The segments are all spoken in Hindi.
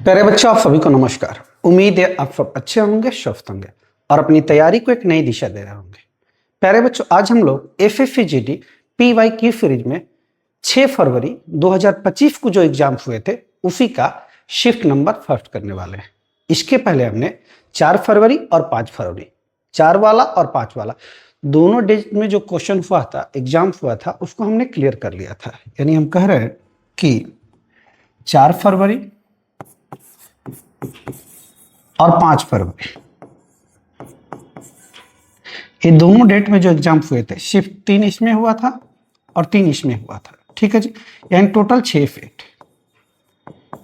प्यारे बच्चों, आप सभी को नमस्कार। उम्मीद है आप सब अच्छे होंगे, स्वस्थ होंगे और अपनी तैयारी को एक नई दिशा दे रहे होंगे। प्यारे बच्चों, आज हम लोग FFGD PYQ सीरीज में 6 फरवरी 2025 को जो एग्जाम हुए थे उसी का शिफ्ट नंबर फर्स्ट करने वाले हैं। इसके पहले हमने 4 फरवरी और 5 फरवरी, 4 वाला और 5 वाला दोनों डेट में जो क्वेश्चन हुआ था, एग्जाम हुआ था, उसको हमने क्लियर कर लिया था। यानी हम कह रहे हैं कि 4 फरवरी और 5 फरवरी ये दोनों डेट में जो एग्जाम हुए थे, शिफ्ट 3 इसमें हुआ था और 3 इसमें हुआ था। ठीक है जी, यानी टोटल 6 फेट,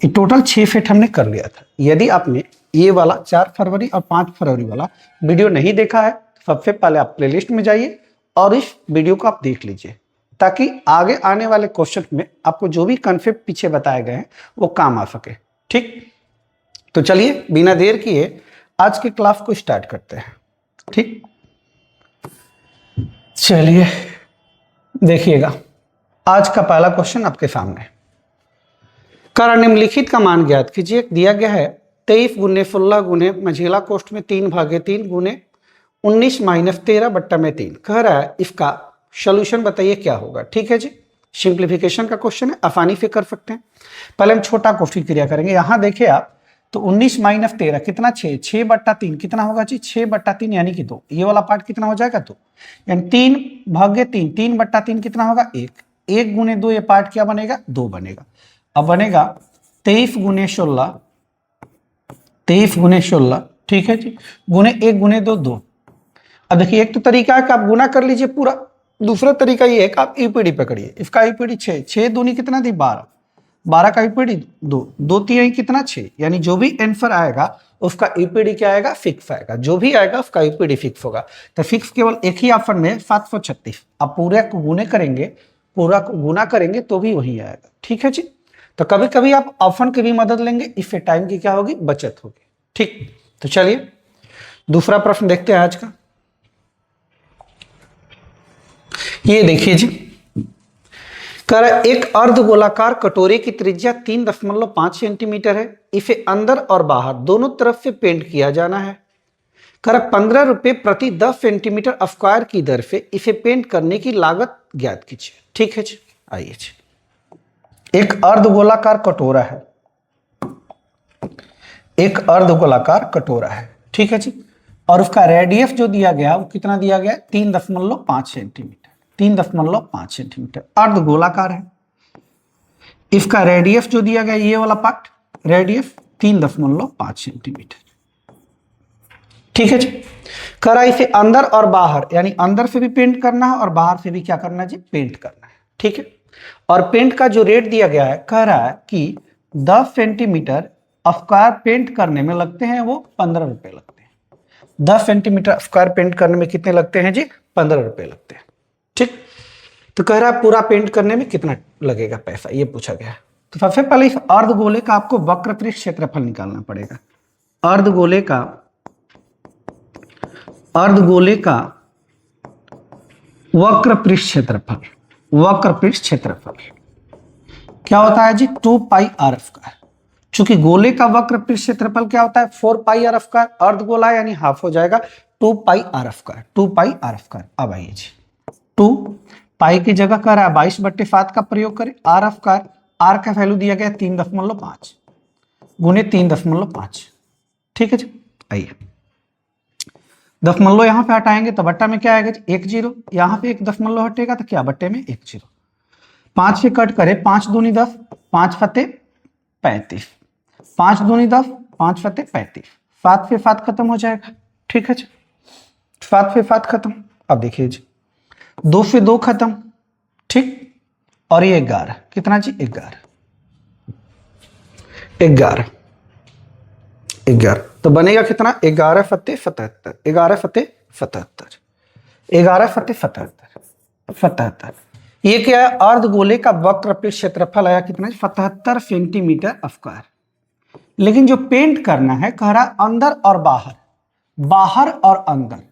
ये टोटल 6 फेट हमने कर लिया था। यदि आपने ये वाला 4 फरवरी और 5 फरवरी वाला वीडियो नहीं देखा है तो सबसे पहले आप प्लेलिस्ट में जाइए और इस वीडियो को आप देख लीजिए, ताकि आगे आने वाले क्वेश्चन में आपको जो भी कॉन्सेप्ट पीछे बताए गए हैं वो काम आ सके। ठीक, तो चलिए बिना देर किए आज के क्लास को स्टार्ट करते हैं। ठीक, चलिए देखिएगा, आज का पहला क्वेश्चन आपके सामने। कर निम्नलिखित का मान ज्ञात कीजिए। दिया गया है 23 गुने 16 गुने मझिला कोष्ठ में 3/3 गुने 19 - 13/3। कह रहा है इसका सोल्यूशन बताइए क्या होगा। ठीक है जी, सिंप्लीफिकेशन का क्वेश्चन है, आसानी से कर सकते हैं। पहले हम छोटा कोष्ठ की क्रिया करेंगे। यहां देखिए आप, तो 19 - 13 कितना, 6, 6/3 कितना होगा जी, 6/3 यानी कि 2। ये वाला पार्ट कितना हो जाएगा, 2, यानी 3/3, 3/3 कितना होगा, 1। 1 गुने 2, ये पार्ट क्या बनेगा, 2 बनेगा। अब बनेगा 23 गुने 16, 23 गुने 16, ठीक है जी, गुने 1 गुने 2, 2। अब देखिए, एक तो तरीका है कि आप गुना कर लीजिए पूरा, दूसरा तरीका ये है कि आप ईपीडी पकड़िए। इसका ईपीडी 6, 6 दूनी कितना थी, 12, 12 का ईपीडी 2, 2 3 कितना, 6। यानी जो भी आंसर आएगा उसका ईपीडी क्या आएगा, फिक्स आएगा। जो भी आएगा उसका ईपीडी फिक्स होगा। तो फिक्स केवल एक ही ऑप्शन में 736। आप पूरे को गुने करेंगे, पूरा को गुना करेंगे तो भी वही आएगा। ठीक है जी, तो कभी कभी आप ऑप्शन की भी मदद लेंगे, इससे टाइम की क्या होगी, बचत होगी। ठीक, तो चलिए दूसरा प्रश्न देखते हैं आज का। ये देखिए जी, कर एक अर्धगोलाकार कटोरे की त्रिज्या 3.5 सेंटीमीटर है। इसे अंदर और बाहर दोनों तरफ से पेंट किया जाना है। कर 15 रुपए प्रति 10 सेंटीमीटर स्क्वायर की दर से इसे पेंट करने की लागत ज्ञात कीजिए। ठीक है जी, आइए जी, एक अर्धगोलाकार कटोरा है, एक अर्धगोलाकार कटोरा है, ठीक है जी, और उसका रेडियस जो दिया गया वो कितना दिया गया, 3.5 सेंटीमीटर, 3.5 सेंटीमीटर अर्धगोलाकार है। इसका रेडियस जो दिया गया, ये वाला पार्ट रेडियस 3.5 सेंटीमीटर। ठीक है जी, करा इसे अंदर और बाहर, यानी अंदर से भी पेंट करना है और बाहर से भी क्या करना है जी, पेंट करना है। ठीक है, और पेंट का जो रेट दिया गया है, कह रहा है कि 10 सेंटीमीटर स्क्वायर पेंट करने में लगते हैं वो 15 रुपए लगते हैं। 10 सेंटीमीटर स्क्वायर पेंट करने में कितने लगते हैं जी, 15 रुपए लगते हैं। ठीक, तो कह रहा है पूरा पेंट करने में कितना लगेगा पैसा, ये पूछा गया है। तो सबसे पहले इस अर्धगोले का आपको वक्रपृष्ठ क्षेत्रफल निकालना पड़ेगा। अर्धगोले का वक्रपृष्ठ क्षेत्रफल, वक्रपृष्ठ क्षेत्रफल क्या होता है जी, 2πr²। चूंकि गोले का वक्रपृष्ठ क्षेत्रफल क्या होता है, 4πr²। अर्धगोला यानी हाफ हो जाएगा 2πr², 2πr²। अब आइए जी, 2 पाई की जगह कर रहा है 22/7 का प्रयोग करें। r², r का वैल्यू दिया गया 3.5 गुने 3.5। ठीक है जी, आइए दशमलव यहां पे हटाएंगे तो बट्टा में क्या आएगा जी, 1 0। यहां पे एक दशमलव हटेगा तो क्या, बट्टे में 1 0। 5 से कट करे, 5 दूनी 10, 5 फते 35, 5 दूनी 10, 5 फते 35, 7 से 7 खत्म हो जाएगा। ठीक है जी, 7 से 7 खत्म। अब देखिए जी, 2 से 2 खत्म, ठीक, और ये 11 कितना जी, 11, 11, 11। तो बनेगा कितना, 11 फते 77, 11 फते 77, 11 फते 77, 77। ये क्या है, अर्धगोले का वक्रपृष्ठ क्षेत्रफल आया कितना, 77 सेंटीमीटर स्क्वायर। लेकिन जो पेंट करना है, कह रहा अंदर और बाहर, बाहर और अंदर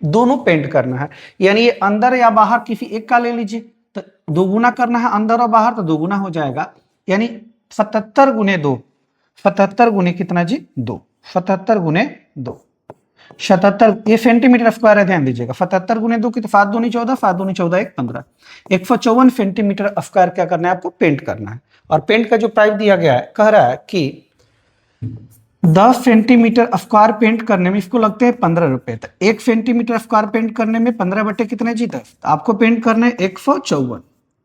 दोनों पेंट करना है। यानी ये अंदर या बाहर किसी एक का ले लीजिए, तो दोगुना करना है अंदर और बाहर, तो दोगुना हो जाएगा। यानी 77 गुने 2 77 गुने कितना जी 2, 77 गुने 2, 77, ये सेंटीमीटर स्क्वायर है, ध्यान दीजिएगा। 77 गुने 2 की तो 7 दूनी 14, 7 दूनी 14 1 15, 154 सेंटीमीटर स्क्वायर क्या करना है आपको, पेंट करना है। और पेंट का जो प्राइस दिया गया है, कह रहा है कि 10 सेंटीमीटर स्क्वायर पेंट करने में इसको लगते हैं 15 रुपए। तो 1 सेंटीमीटर स्क्वायर पेंट करने में 15 बट्टे कितने जी 10, आपको पेंट करना है 154,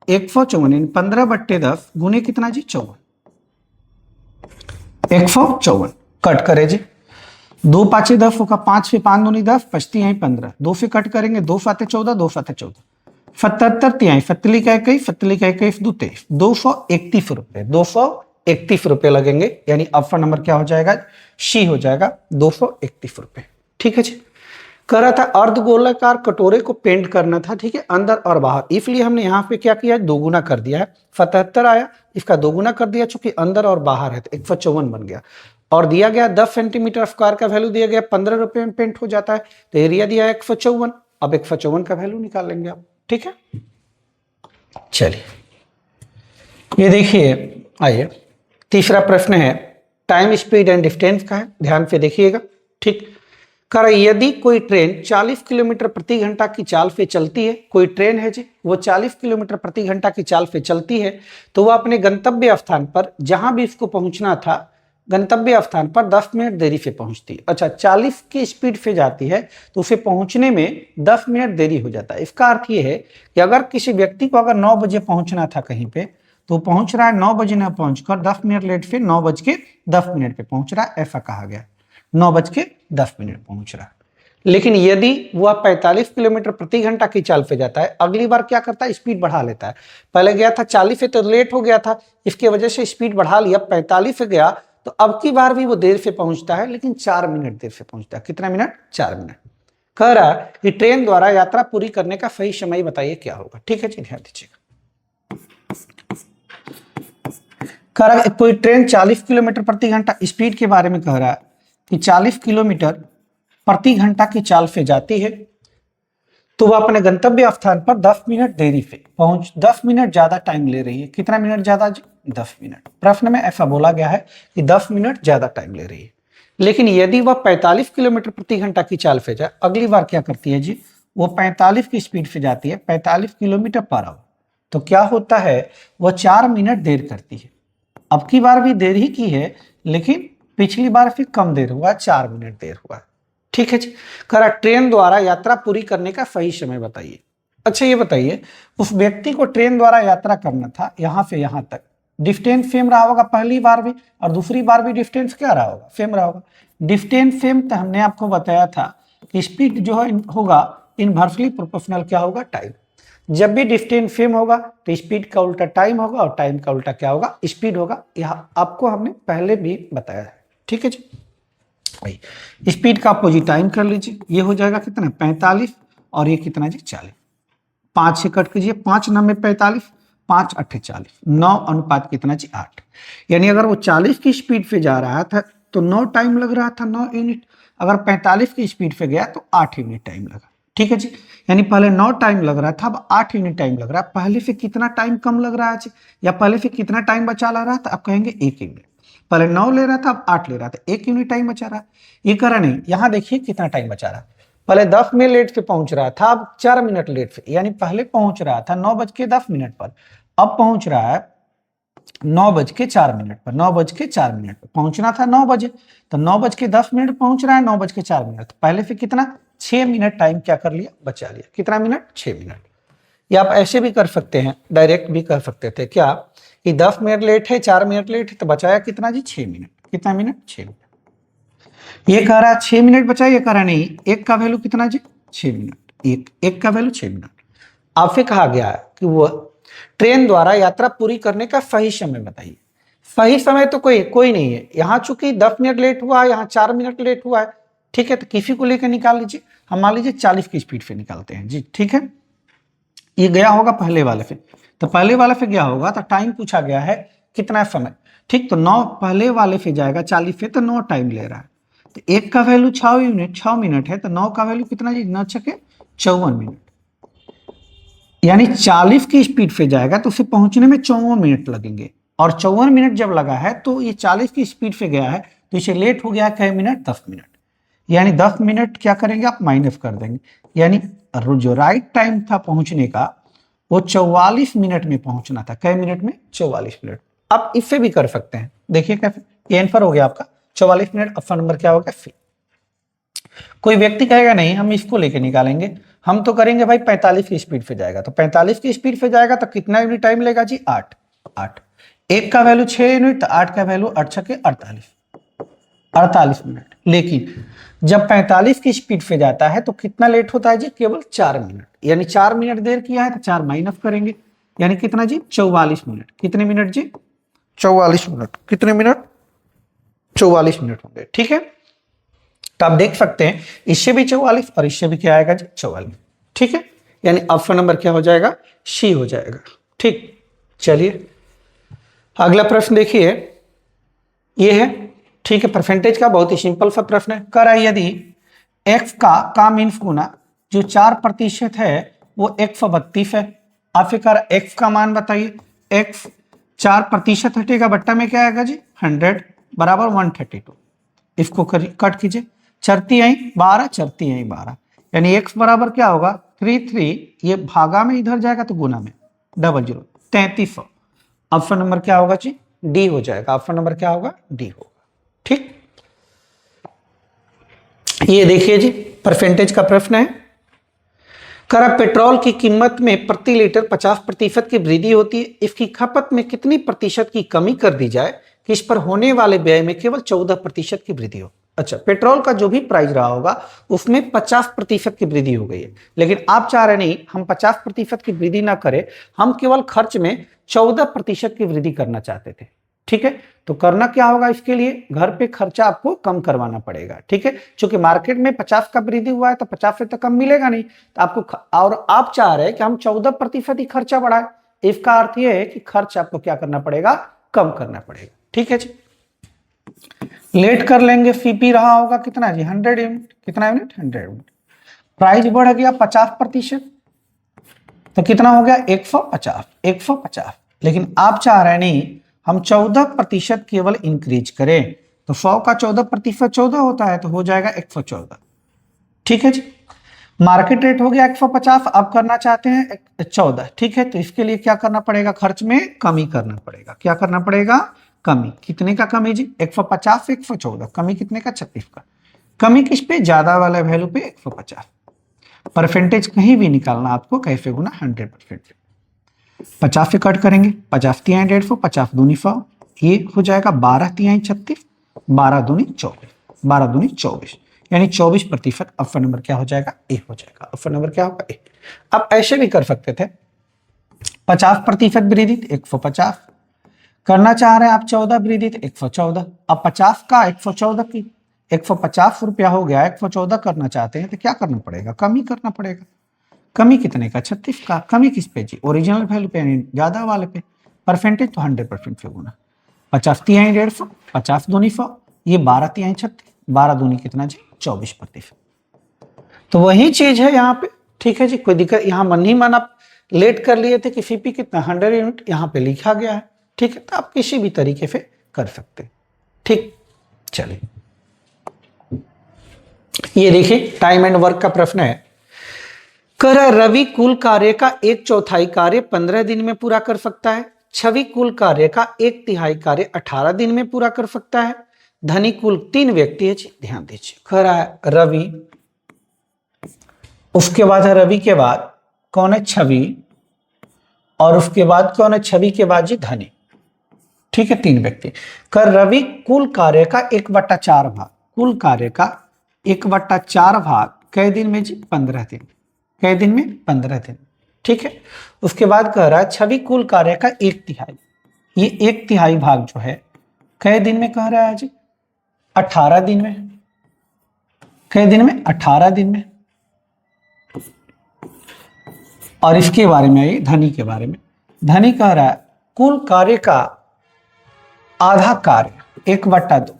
154 यानी 15 बट्टे 10 गुने कितना जी 54, 154 कट करे जी। 2 5 10 होगा, 5 से 5 दूनी 10, बचती है 15, 2 से कट करेंगे, 2 7 14, 2 7 14, 77 तिहाई, फतली का 21, फतली का 21 दो 23, 231 रुपए, 231 रुपए लगेंगे। यानी ऑप्शन नंबर क्या हो जाएगा, सी हो जाएगा, 231 रुपए। ठीक है जी। कह रहा था अर्धगोलाकार कटोरे को पेंट करना था, ठीक है, अंदर और बाहर, इसलिए हमने यहाँ पे क्या किया, दोगुना कर दिया है। 77 आया, इसका दोगुना कर दिया, चूंकि अंदर और बाहर है तो 154 बन गया। और दिया गया 10 सेंटीमीटर स्क्वायर का वैल्यू दिया गया 15 रुपए में पेंट हो जाता है, तो एरिया दिया 154। अब 154 का वैल्यू निकाल लेंगे आप। ठीक है, चलिए ये देखिए, आइए तीसरा प्रश्न है, टाइम स्पीड एंड डिस्टेंस का है, ध्यान से देखिएगा। ठीक, कर यदि कोई ट्रेन 40 किलोमीटर प्रति घंटा की चाल से चलती है, कोई ट्रेन है जी, वो 40 किलोमीटर प्रति घंटा की चाल से चलती है, तो वह अपने गंतव्य स्थान पर जहां भी इसको पहुंचना था, गंतव्य स्थान पर 10 मिनट देरी से पहुंचती है। अच्छा, 40 की स्पीड से जाती है तो उसे पहुंचने में 10 मिनट देरी हो जाता है। इसका अर्थ ये है कि अगर किसी व्यक्ति को अगर 9 बजे पहुंचना था कहीं पे, तो पहुंच रहा है 9 बजे न पहुंचकर 10 मिनट लेट से 9 बज के 10 मिनट पे पहुंच रहा है, ऐसा कहा गया। 9 बज के 10 मिनट पहुंच रहा है। लेकिन यदि वह 45 किलोमीटर प्रति घंटा की चाल पे जाता है, अगली बार क्या करता है, स्पीड बढ़ा लेता है। पहले गया था 40 से तो लेट हो गया था, इसकी वजह से स्पीड बढ़ा लिया, 45 से गया, तो अब की बार भी वो देर से पहुंचता है, लेकिन 4 मिनट देर से पहुंचता है। कितना मिनट, 4 मिनट। कह रहा है कि ट्रेन द्वारा यात्रा पूरी करने का सही समय बताइए क्या होगा। ठीक है जी, ध्यान दीजिएगा। कह रहा है कोई ट्रेन 40 किलोमीटर प्रति घंटा स्पीड के बारे में कह रहा है कि 40 किलोमीटर प्रति घंटा की चाल से जाती है, तो वह अपने गंतव्य स्थान पर 10 मिनट देरी से पहुंच, 10 मिनट ज्यादा टाइम ले रही है। कितना मिनट ज्यादा जी, 10 मिनट। प्रश्न में ऐसा बोला गया है कि 10 मिनट ज्यादा टाइम ले रही है। लेकिन यदि वह 45 किलोमीटर प्रति घंटा की चाल से जाए, अगली बार क्या करती है जी, वो 45 की स्पीड से जाती है, 45 किलोमीटर पर आवर, तो क्या होता है, वह 4 मिनट देर करती है। अब की बार भी देर ही की है, लेकिन पिछली बार फिर कम देर हुआ, 4 मिनट देर हुआ। ठीक है जी। करा ट्रेन द्वारा यात्रा पूरी करने का सही समय बताइए। अच्छा ये बताइए, उस व्यक्ति को ट्रेन द्वारा यात्रा करना था यहां से यहां तक, डिस्टेंस सेम रहा होगा पहली बार भी और दूसरी बार भी डिस्टेंस क्या रहा होगा, सेम रहा होगा। डिस्टेंस सेम तो हमने आपको बताया था कि स्पीड जो है होगा इनवर्सली प्रोपोर्शनल क्या होगा, टाइम। जब भी डिस्टेंस सेम होगा तो स्पीड का उल्टा टाइम होगा और टाइम का उल्टा क्या होगा, स्पीड होगा। यह आपको हमने पहले भी बताया है। ठीक है जी। स्पीड का अपोजिट टाइम कर लीजिए, ये हो जाएगा कितना 45 और ये कितना जी 40। 5 से कट कीजिए, 5 9 में 45, 5 8 40, 9 अनुपात कितना जी 8। यानी अगर वो 40 की स्पीड से जा रहा था तो 9 टाइम लग रहा था, 9 यूनिट। अगर 45 की स्पीड से गया तो 8 यूनिट टाइम लगा। ठीक है जी। यानी पहले 9 टाइम लग रहा था, अब 8 यूनिट टाइम लग रहा है। पहले से कितना टाइम कम लग रहा है जी, या पहले से कितना टाइम बचा ला रहा था, अब कहेंगे 1 यूनिट। पहले 9 ले रहा था, अब 8 ले रहा था, 1 यूनिट टाइम बचा रहा है। ये करा नहीं, यहां देखिए कितना टाइम बचा रहा है। पहले 10 में लेट से पहुंच रहा था, अब 4 मिनट लेट से, यानी पहले पहुंच रहा था 9 बज के 10 मिनट पर, अब पहुंच रहा है 9 बज के 4 मिनट पर। 9 बज के 4 मिनट पर पहुंचना था 9 बजे, तो 9 बज के 10 मिनट पहुंच रहा है, 9 बज के 4 मिनट। पहले से कितना 6 मिनट टाइम क्या कर लिया, बचा लिया। कितना मिनट, 6 मिनट। या आप ऐसे भी कर सकते हैं, डायरेक्ट भी कर सकते थे क्या कि 10 मिनट लेट है, 4 मिनट लेट है, तो बचाया कितना जी 6 मिनट। कितना मिनट, 6 मिनट। ये कह रहा है 6 मिनट बचा, ये कह रहा नहीं, एक का वैल्यू कितना जी 6 मिनट। एक का वैल्यू 6 मिनट। आपसे कहा गया है कि वो ट्रेन द्वारा यात्रा पूरी करने का सही समय बताइए। सही समय तो कोई नहीं है यहाँ, चूंकि 10 मिनट लेट हुआ है, यहाँ 4 मिनट लेट हुआ है। ठीक है, तो किसी को लेकर निकाल लीजिए। हम मान लीजिए 40 की स्पीड से निकालते हैं जी। ठीक है, ये गया होगा पहले वाले से, तो पहले वाले से गया होगा तो टाइम पूछा गया है कितना समय। ठीक, तो 9 पहले वाले से जाएगा 40 से, तो 9 टाइम ले रहा है। तो एक का वैल्यू 6 यूनिट, 6 मिनट है, तो 9 का वैल्यू कितना जी, 9 छके 54 मिनट। यानी 40 की स्पीड से जाएगा तो उसे पहुंचने में 54 मिनट लगेंगे। और 54 मिनट जब लगा है तो ये 40 की स्पीड से गया है, तो इसे लेट हो गया कई मिनट, 10 मिनट। यानी 10 मिनट क्या करेंगे आप, माइनस कर देंगे। यानी जो राइट टाइम था पहुंचने का वो 44 मिनट में पहुंचना था। कई मिनट में, 44 मिनट। आप इससे भी कर सकते हैं, देखिए कैसे। ये आंसर हो गया आपका 44 मिनट। ऑप्शन नंबर क्या होगा, सी। कोई व्यक्ति कहेगा नहीं हम इसको लेके निकालेंगे, हम तो करेंगे भाई 45 की स्पीड पे जाएगा, तो 45 की स्पीड पे जाएगा तो कितना यूनिट टाइम लेगा जी, 8। 8 एक का वैल्यू 6 यूनिट, तो 8 का वैल्यू 8 छके 48, 48 मिनट। लेकिन जब 45 की स्पीड पे जाता है तो कितना लेट होता है जी, केवल 4 मिनट। यानी 4 मिनट देर किया है तो 4 माइनस करेंगे, यानी कितना जी, 44 मिनट। कितने मिनट जी, 44 मिनट। कितने मिनट, 44 मिनट होंगे, ठीक है। तो आप देख सकते हैं इससे भी 44 और इससे भी क्या आएगा जी, 44, ठीक है। यानी ऑप्शन नंबर क्या हो जाएगा, सी हो जाएगा, ठीक। चलिए अगला प्रश्न देखिए, ये है, ठीक है, परसेंटेज का बहुत ही सिंपल सा प्रश्न है। कह रहा है यदि x का मीन्स गुना जो 4% है वो 132 है। आपसे कह रहा x का मान बताइए, x 4% हटेगा, बट्टा में क्या आएगा जी, 100 बराबर 132। इसको कट कीजिए, चरती आई 12, चरती आई 12, यानी x बराबर क्या होगा 33। ये भागा में इधर जाएगा तो गुना में, 00 3300। ऑप्शन नंबर क्या होगा जी, डी हो जाएगा। ऑप्शन नंबर क्या होगा, डी होगा, ठीक। ये देखिए जी परसेंटेज का प्रश्न है। करा पेट्रोल की कीमत में प्रति लीटर 50% की वृद्धि होती है, इसकी खपत में कितनी प्रतिशत की कमी कर दी जाए कि इस पर होने वाले व्यय में केवल 14% की वृद्धि हो। अच्छा, पेट्रोल का जो भी प्राइस रहा होगा उसमें 50% की वृद्धि हो गई है, लेकिन आप चाह रहे नहीं हम 50% की वृद्धि ना करें, हम केवल खर्च में 14% की वृद्धि करना चाहते थे, ठीक है। तो करना क्या होगा, इसके लिए घर पे खर्चा आपको कम करवाना पड़ेगा, ठीक है। क्योंकि मार्केट में 50 का वृद्धि हुआ है तो 50 से तो कम मिलेगा नहीं, तो आपको और आप चाह रहे हैं कि हम 14% ही खर्चा बढ़ाए, इसका अर्थ यह है कि खर्च आपको क्या करना पड़ेगा, कम करना पड़ेगा, ठीक है जी। लेट कर लेंगे, सीपी रहा होगा कितना जी, 100 यूनिट। कितना यूनिट, 100 यूनिट। प्राइस बढ़ गया 50%, तो कितना हो गया 150, 150। लेकिन आप चाह रहे हैं नहीं हम 14% केवल इंक्रीज करें, तो 100 का 14% 14 होता है, तो हो जाएगा 114, ठीक है जी। मार्केट रेट हो गया 150, अब करना चाहते हैं 14, ठीक है। तो इसके लिए क्या करना पड़ेगा, खर्च में कमी करना पड़ेगा। क्या करना पड़ेगा, कमी। कितने का कमी जी, 150 से 114, कमी कितने का, 36 का। कमी किस पे, ज्यादा वाले वैल्यू पे 150। परसेंटेज कहीं भी निकालना आपको, कैसे गुना 100%। 50 से कट करेंगे, 50 तिहाई 150, 50 दूनी 100, ये हो जाएगा 12 तिहाई 36, 12 दूनी 24, 12 दूनी 24, यानी 24%। ऑप्शन नंबर क्या हो जाएगा, ए हो जाएगा। ऑप्शन नंबर क्या होगा, ए। अब ऐसे भी कर सकते थे, 50% वृद्धि 150, करना चाह रहे हैं आप 14 वृद्धि 114। अब 50 का 114 की 150 रुपया हो गया, 114 करना चाहते हैं तो क्या करना पड़ेगा, कमी करना पड़ेगा। कमी कितने का, 36 का। कमी किस पे जी, ओरिजिनल वैल्यू पे, यानी ज्यादा वाले पे। परसेंटेज तो 100% से गुना, 50 तिहाई 150, 50 दूनी 100, ये 12 तिहाई 36, 12 दूनी कितना जी, 24%। तो वही चीज है यहाँ पे, ठीक है जी। कोई दिक्कत, यहाँ मन ही मन आप लेट कर लिए थे कि सीपी कितना 100 यूनिट यहाँ पे लिखा गया है, ठीक है। तो आप किसी भी तरीके से कर सकते हैं, ठीक। चलिए ये देखिए टाइम एंड वर्क का प्रश्न है। कर रवि कुल कार्य का 1/4 कार्य 15 दिन में पूरा कर सकता है, छवि कुल कार्य का 1/3 कार्य 18 दिन में पूरा कर सकता है, धनी कुल 3 व्यक्ति है। ध्यान दीजिए, कह रहा है रवि, उसके बाद है रवि के बाद कौन है, छवि, और उसके बाद कौन है, छवि के बाद जी धनी, ठीक है। 3 व्यक्ति। कर रवि कुल कार्य का 1/4 भाग, कुल कार्य का 1/4 भाग कई दिन में जी, 15 दिन। कई दिन में, 15 दिन, ठीक है। उसके बाद कह रहा है छवि कुल कार्य का 1/3, ये 1/3 भाग जो है कई दिन में कह रहा है जी, 18 दिन में। कई दिन में, 18 दिन में। और इसके बारे में आइए धनी के बारे में। धनी कह रहा है कुल कार्य का आधा कार्य 1/2,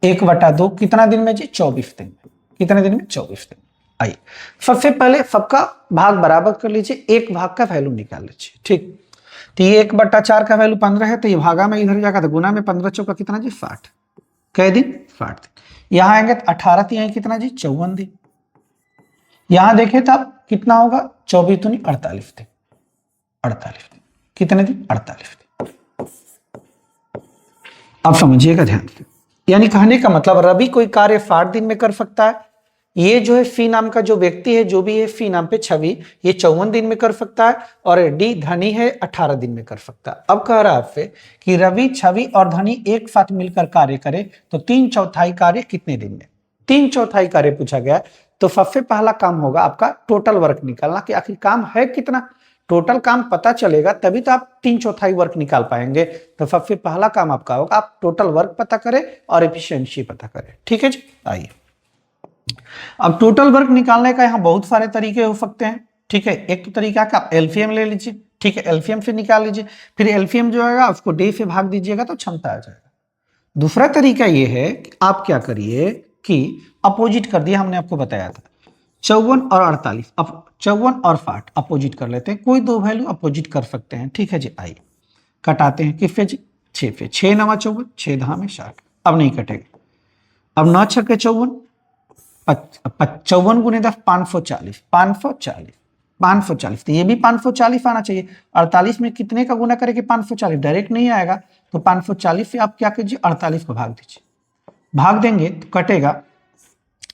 1/2 कितना दिन में जी, 24 दिन में। कितने दिन में, 24 दिन। आइए सबसे पहले सबका भाग बराबर कर लीजिए, एक भाग का वैल्यू निकाल लीजिए, ठीक। तो ये 1/4 का वैल्यू 15 है, तो ये भागा में इधर जाएगा तो गुना में 15 चौका कितना जी 60। कै दिन 60 दिन। यहाँ आएंगे तो 18 तो यहाँ कितना जी 54 दिन। यहाँ देखे तो कितना होगा 24 दूनी 48 दिन। 48 दिन कितने दिन 48 दिन। अब समझिएगा ध्यान से, यानी कहने का मतलब रवि कोई कार्य 60 दिन में कर सकता है। ये जो है फी नाम का जो व्यक्ति है, जो भी है फी नाम पे छवि, ये 54 दिन में कर सकता है, और डी धनी है 18 दिन में कर सकता है। अब कह रहा है आपसे कि रवि, छवि और धनी एक साथ मिलकर कार्य करे तो 3/4 कार्य कितने दिन में। 3/4 कार्य पूछा गया, तो सबसे पहला काम होगा आपका टोटल वर्क निकालना कि आखिर काम है कितना। टोटल काम पता चलेगा तभी तो आप 3/4 वर्क निकाल पाएंगे। तो सबसे पहला काम आपका होगा आप टोटल वर्क पता करें और एफिशिएंसी पता करें। ठीक है जी, आइए अब टोटल वर्क निकालने का यहाँ बहुत सारे तरीके हो सकते हैं। ठीक है, एक तो तरीका का आप एलसीएम ले लीजिए। ठीक है, एलसीएम से निकाल लीजिए, फिर एलसीएम जो आएगा उसको डे से भाग दीजिएगा तो क्षमता आ जाएगा। दूसरा तरीका ये है कि आप क्या करिए कि अपोजिट कर दिया, हमने आपको बताया था 54 और 48, अब 54 और 60 अपोजिट कर लेते हैं, कोई दो वैल्यू अपोजिट कर सकते हैं। ठीक है जी, आइए कटाते हैं किस पे जी 6 पे। 6 9 54, 6 10 में 60, अब नहीं कटेगा। अब 9 6 54, 54 गुने 10 540, 540 तो ये भी 540 आना चाहिए। 48 में कितने का गुना करेंगे 540, डायरेक्ट नहीं आएगा, तो 540 से आप क्या कीजिए 48 को भाग दीजिए। भाग देंगे तो कटेगा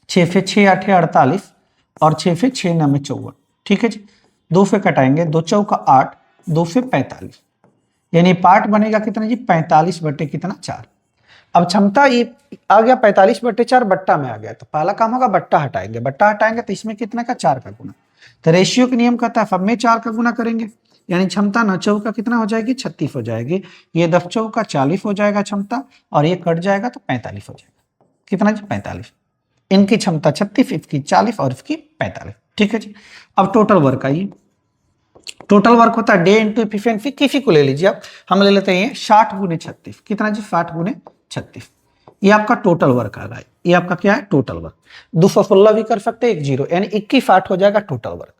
6 से 6 8 48 और 6 से 6 9 54। ठीक है जी, 2 से कटाएंगे, 2 चौका 8, 2 से 45, यानी पार्ट बनेगा कितना जी 45 बटे कितना 4। अब क्षमता ये आ गया 45/4 बट्टा में आ गया, तो पहला काम होगा बट्टा हटाएंगे। बट्टा हटाएंगे तो इसमें कितना का 4 का गुना, तो रेशियो का नियम कहता है सब में 4 का गुना करेंगे, यानी क्षमता 9 चौका कितना हो जाएगी 36 हो जाएगी। ये 10 चौका 40 हो जाएगा क्षमता, और ये कट जाएगा तो 45 हो जाएगा। कितना जी 45। इनकी क्षमता 36, इसकी 40 और इसकी 45। ठीक है जी, अब टोटल वर्क आइए। टोटल वर्क होता है डे इंटू एफिशिएंसी, किसी को ले लीजिए आप, हम ले लेते हैं 60 गुने 36। कितना जी 60 गुने 36, ये आपका टोटल वर्क आ रहा है। ये आपका क्या है टोटल वर्क। 216 भी कर सकते हैं, 1 0, यानी 21 60 हो जाएगा टोटल वर्क।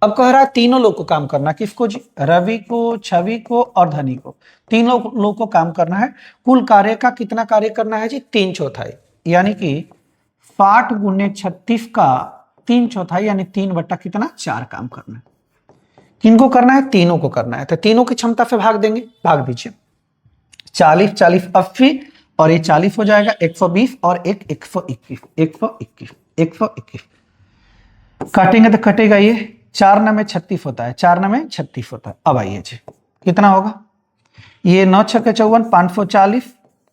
अब कह रहा है तीनों लोग को काम करना, किसको जी रवि को, छवि को और धनी को, तीनों लोग को काम करना है। कुल कार्य का कितना कार्य करना है जी 3/4, यानी कि 60 गुने 36 का 3/4 यानी 3 बट्टा कितना 4 काम करना है। किनको करना है तीनों को करना है, तो तीनों की क्षमता से भाग देंगे, भाग दीजिए 40 40 80 और ये 40 हो जाएगा 120 और एक 121 121 121 काटेंगे तो कटेगा ये 4 9 में 36 होता है, 4 9 में 36 होता है। अब आइए जी कितना होगा, ये 9 6 54 540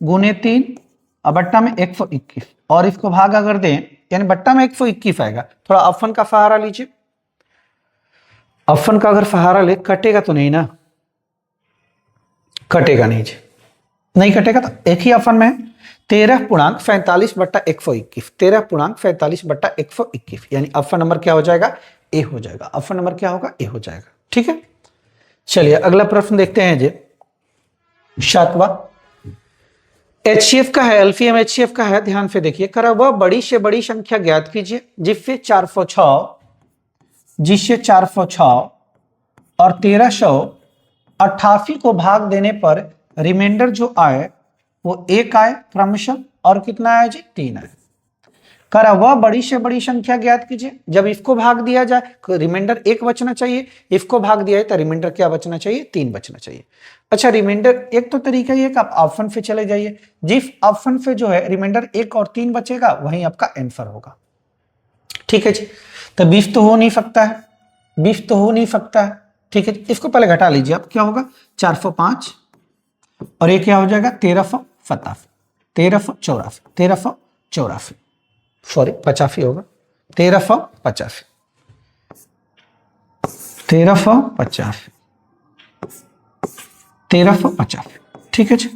गुने 3 और बट्टा में 121 और इसको भाग अगर दें यानी बट्टा में 121 आएगा। थोड़ा ऑप्शन का सहारा लीजिए, ऑप्शन का अगर सहारा ले कटेगा तो नहीं ना, कटेगा नहीं जी, नहीं कटेगा तो एक ही ऑप्शन में 13.47 बट्टा 121, 13.47 बट्टा 121, यानी ऑप्शन नंबर क्या हो जाएगा ए हो जाएगा। ऑप्शन नंबर क्या होगा ए हो जाएगा। ठीक है, चलिए अगला प्रश्न देखते हैं जी 7वां। एचसीएफ का है, एलसीएम एचसीएफ का है, ध्यान से देखिए। करा वह बड़ी से बड़ी संख्या ज्ञात कीजिए जिससे 406 और 1388 को भाग देने पर रिमाइंडर जो आए वो 1 आए क्रमशः, और कितना आया जी 3 आए। करा वह बड़ी से बड़ी संख्या ज्ञात कीजिए, जब इसको भाग दिया जाए रिमाइंडर 1 बचना चाहिए, इसको भाग दिया है तो रिमाइंडर क्या बचना चाहिए 3 बचना चाहिए। अच्छा रिमाइंडर एक तो तरीका ये कि आप ऑप्शन पे चले जाइए, जिस ऑप्शन पे जो है रिमाइंडर 1 और 3 बचेगा वही आपका आंसर होगा। ठीक है जी, तो 20 तो हो नहीं सकता है, 20 तो हो नहीं सकता है। ठीक है, इसको पहले घटा लीजिए आप, क्या होगा 405 और ये क्या हो जाएगा 1387, 1384 सॉरी 85 होगा 1385 1385। ठीक है जी,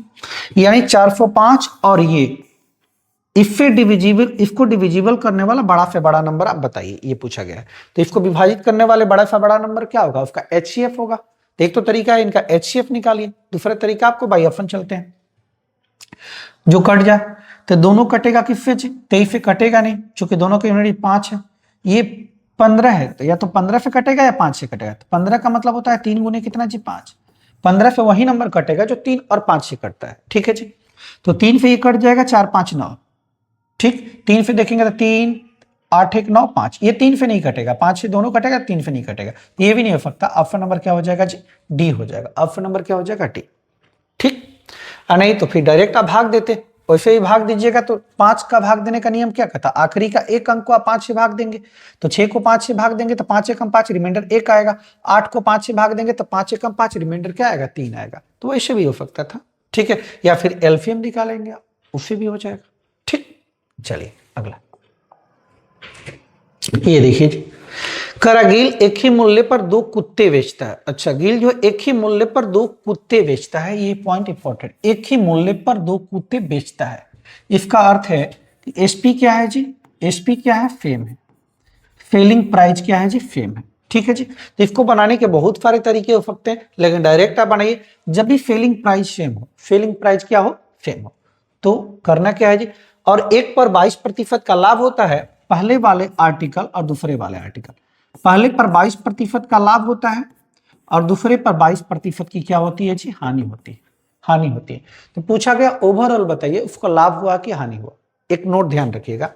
यानी 405 और ये इससे डिविजिबल, इसको डिविजिबल करने वाला बड़ा से बड़ा नंबर आप बताइए, ये पूछा गया है। तो इसको विभाजित करने वाले बड़ा से बड़ा नंबर क्या होगा, उसका एचसीएफ होगा। तो एक तो तरीका है इनका एचसीएफ निकालिए, दूसरा तरीका आपको बाई ऑप्शन चलते हैं, जो कट जाए तो दोनों कटेगा किससे, 23 से कटेगा नहीं क्योंकि दोनों की यूनिट 5 है। ये 15 है तो या तो 15 से कटेगा या 5 से कटेगा। तो 15 का मतलब होता है 3 गुने कितना जी 5, 15 से वही नंबर कटेगा जो 3 और 5 से कटता है। ठीक है जी, तो 3 से ये कट जाएगा, 4 5 9। ठीक, 3 से देखेंगे तो 3 8 1 9 5, ये 3 से नहीं कटेगा, 5 से दोनों कटेगा, 3 से नहीं कटेगा, ये भी नहीं हो सकता। ऑप्शन नंबर क्या हो जाएगा जी, डी हो जाएगा। ऑप्शन नंबर क्या हो जाएगा, डी। ठीक, और नहीं तो फिर डायरेक्ट आप भाग देते, वैसे ही भाग दीजिएगा। तो 5 का भाग देने का नियम क्या कहता है, आखिरी का एक अंक को आप 5 से भाग देंगे, तो 6 को 5 से भाग देंगे तो 5 एकम 5, रिमाइंडर 1 आएगा। 8 को 5 से भाग देंगे तो 5 एकम 5, रिमाइंडर क्या आएगा, 3 आएगा। तो वैसे भी हो सकता था। ठीक है, या फिर एलसीएम निकालेंगे आप, उससे भी हो जाएगा। ठीक, चलिए अगला ये देखिए जी, गिल एक ही मूल्य पर 2 कुत्ते बेचता है। अच्छा, गिल जो एक ही मूल्य पर 2 कुत्ते बेचता है, ये पॉइंट इंपॉर्टेंट, एक ही मूल्य पर 2 कुत्ते बेचता है। इसका अर्थ है कि एसपी क्या है जी, एसपी क्या है, फेम है। सेलिंग प्राइस क्या है जी, फेम है। ठीक है जी, तो इसको बनाने के बहुत सारे तरीके हो सकते हैं, लेकिन डायरेक्ट आप बनाइए, जब भी सेलिंग प्राइस सेम हो, सेलिंग प्राइस क्या हो, सेम हो, तो करना क्या है जी, और 1 पर 22% का लाभ होता है पहले वाले आर्टिकल और दूसरे वाले आर्टिकल। पहले पर 22% का लाभ होता है और दूसरे पर 22% की क्या होती है जी, हानि होती है, हानि होती है। तो पूछा गया ओवरऑल बताइए उसको लाभ हुआ कि हानि हुआ। एक नोट ध्यान रखिएगा,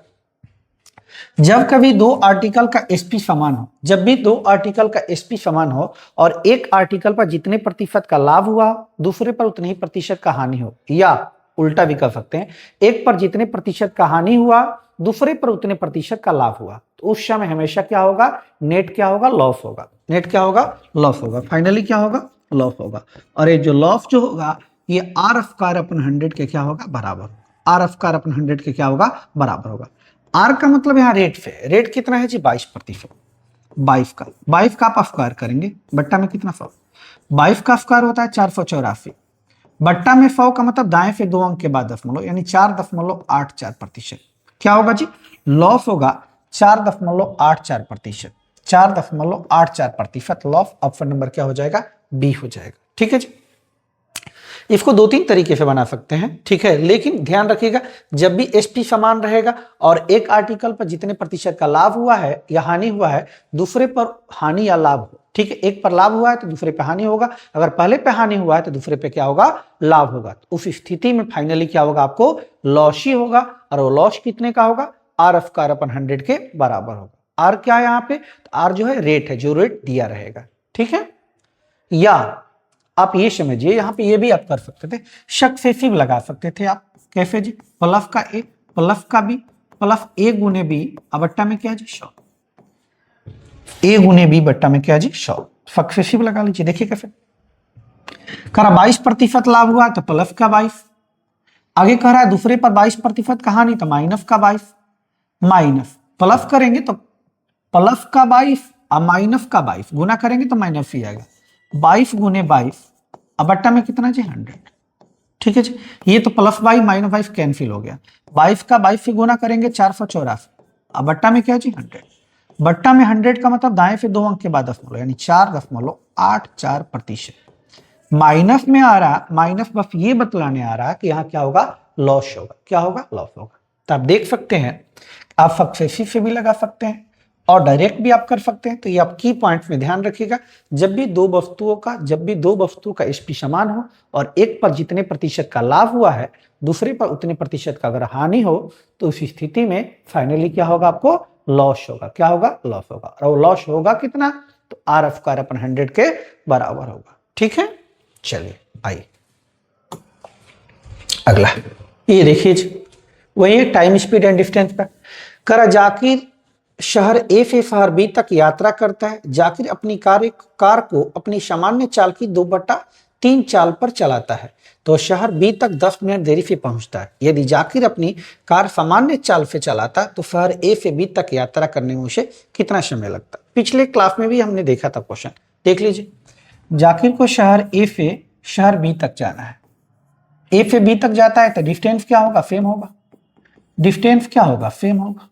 जब कभी 2 आर्टिकल का एसपी समान हो, जब भी 2 आर्टिकल का एसपी समान हो और एक आर्टिकल पर जितने प्रतिशत का लाभ हुआ दूसरे पर उतने ही प्रतिशत का हानि हो, या उल्टा भी कर सकते हैं, एक पर जितने प्रतिशत का हानि हुआ दूसरे पर उतने प्रतिशत का लाभ हुआ, तो उस समय हमेशा क्या होगा, नेट क्या होगा, लॉस होगा। नेट क्या होगा, लॉस होगा। फाइनली क्या होगा, लॉस होगा। और ये जो लॉस जो होगा ये आर स्क्वायर अपन 100 के क्या होगा, बराबर। आर स्क्वायर अपन 100 के क्या होगा, बराबर होगा। आर का मतलब यहाँ रेट से, रेट कितना है जी, 22%। 22 का, 22 का आप स्क्वायर करेंगे, बट्टा में कितना 100, 22 का स्क्वायर होता है 484, बट्टा में 100 का मतलब दाएं से 2 अंक के बाद दशमलव, यानी 4.84%। क्या होगा जी, लॉस होगा 4.84%, 4.84% लॉस। ऑप्शन नंबर क्या हो जाएगा, बी हो जाएगा। ठीक है जी, इसको 2-3 तरीके से बना सकते हैं। ठीक है, लेकिन ध्यान रखिएगा जब भी एसपी समान रहेगा और एक आर्टिकल पर जितने प्रतिशत का लाभ हुआ है या हानि हुआ है दूसरे पर हानि या लाभ हो, ठीक है, एक पर लाभ हुआ है तो दूसरे पे हानि होगा, अगर पहले पे हानि हुआ है तो दूसरे पे क्या होगा, लाभ होगा। तो उस स्थिति में फाइनली क्या होगा, आपको लॉस ही होगा, और वो लॉस कितने का होगा, आर स्क्वायर अपन 100 के बराबर होगा। आर क्या है यहाँ पे, तो आर जो है रेट है, जो रेट दिया रहेगा। ठीक है, या आप ये समझिए यहाँ पे ये भी आप कर सकते थे, सक्सेसिव लगा सकते थे आप। कैसे जी, प्लस का ए प्लस का बी प्लस ए गुने बी बट्टा में क्या है जी 100, ए गुने बी बट्टा में क्या है जी 100, सक्सेसिव लगा लीजिए। देखिए कैसे कह रहा 22% लाभ हुआ तो प्लस का 22, आगे कह रहा है दूसरे पर 22% का हानि तो माइनस का 22, माइनस प्लस करेंगे तो प्लस का 22 और माइनस का 22 गुना करेंगे तो माइनस ही आएगा, 22 गुने 22 अब बट्टा में कितना जी 100। ठीक है जी, ये तो प्लस 22 माइनस 22 कैंसिल हो गया, 22 का 22 से गुना करेंगे 484, अब बट्टा में क्या जी 100, बट्टा में 100 का मतलब दाएं से 2 अंक के बाद दशमलव, यानी 4.84%। माइनस में आ रहा, माइनस बस ये बतलाने आ रहा कि यहाँ क्या होगा, लॉस होगा। क्या होगा, लॉस होगा। तो आप देख सकते हैं आप सक्सेसिव से भी लगा सकते हैं और डायरेक्ट भी आप कर सकते हैं। तो ये आप की पॉइंट्स में ध्यान रखिएगा, जब भी दो वस्तुओं का एसपी समान हो और एक पर जितने प्रतिशत का लाभ हुआ है दूसरे पर उतने प्रतिशत का अगर हानि हो तो उस स्थिति में फाइनली क्या होगा, आपको लॉस होगा। क्या होगा, लॉस होगा। और वो लॉस होगा कितना, तो आर स्क्वायर अपन 100 के बराबर होगा। ठीक है, चलिए आइए अगला ये देखिए, वही टाइम स्पीड एंड डिस्टेंस पर करा। जाकिर शहर ए से शहर बी तक यात्रा करता है। जाकिर अपनी कार को अपनी सामान्य चाल की 2/3 चाल पर चलाता है तो शहर बी तक 10 मिनट देरी से पहुंचता है। यदि जाकिर अपनी कार सामान्य चाल से चलाता तो शहर ए से बी तक यात्रा करने में उसे कितना समय लगता। पिछले क्लास में भी हमने देखा था क्वेश्चन, देख लीजिए। जाकिर को शहर ए से शहर बी तक जाना है, ए से बी तक जाता है तो डिस्टेंस क्या होगा, सेम होगा। डिस्टेंस क्या होगा, सेम होगा।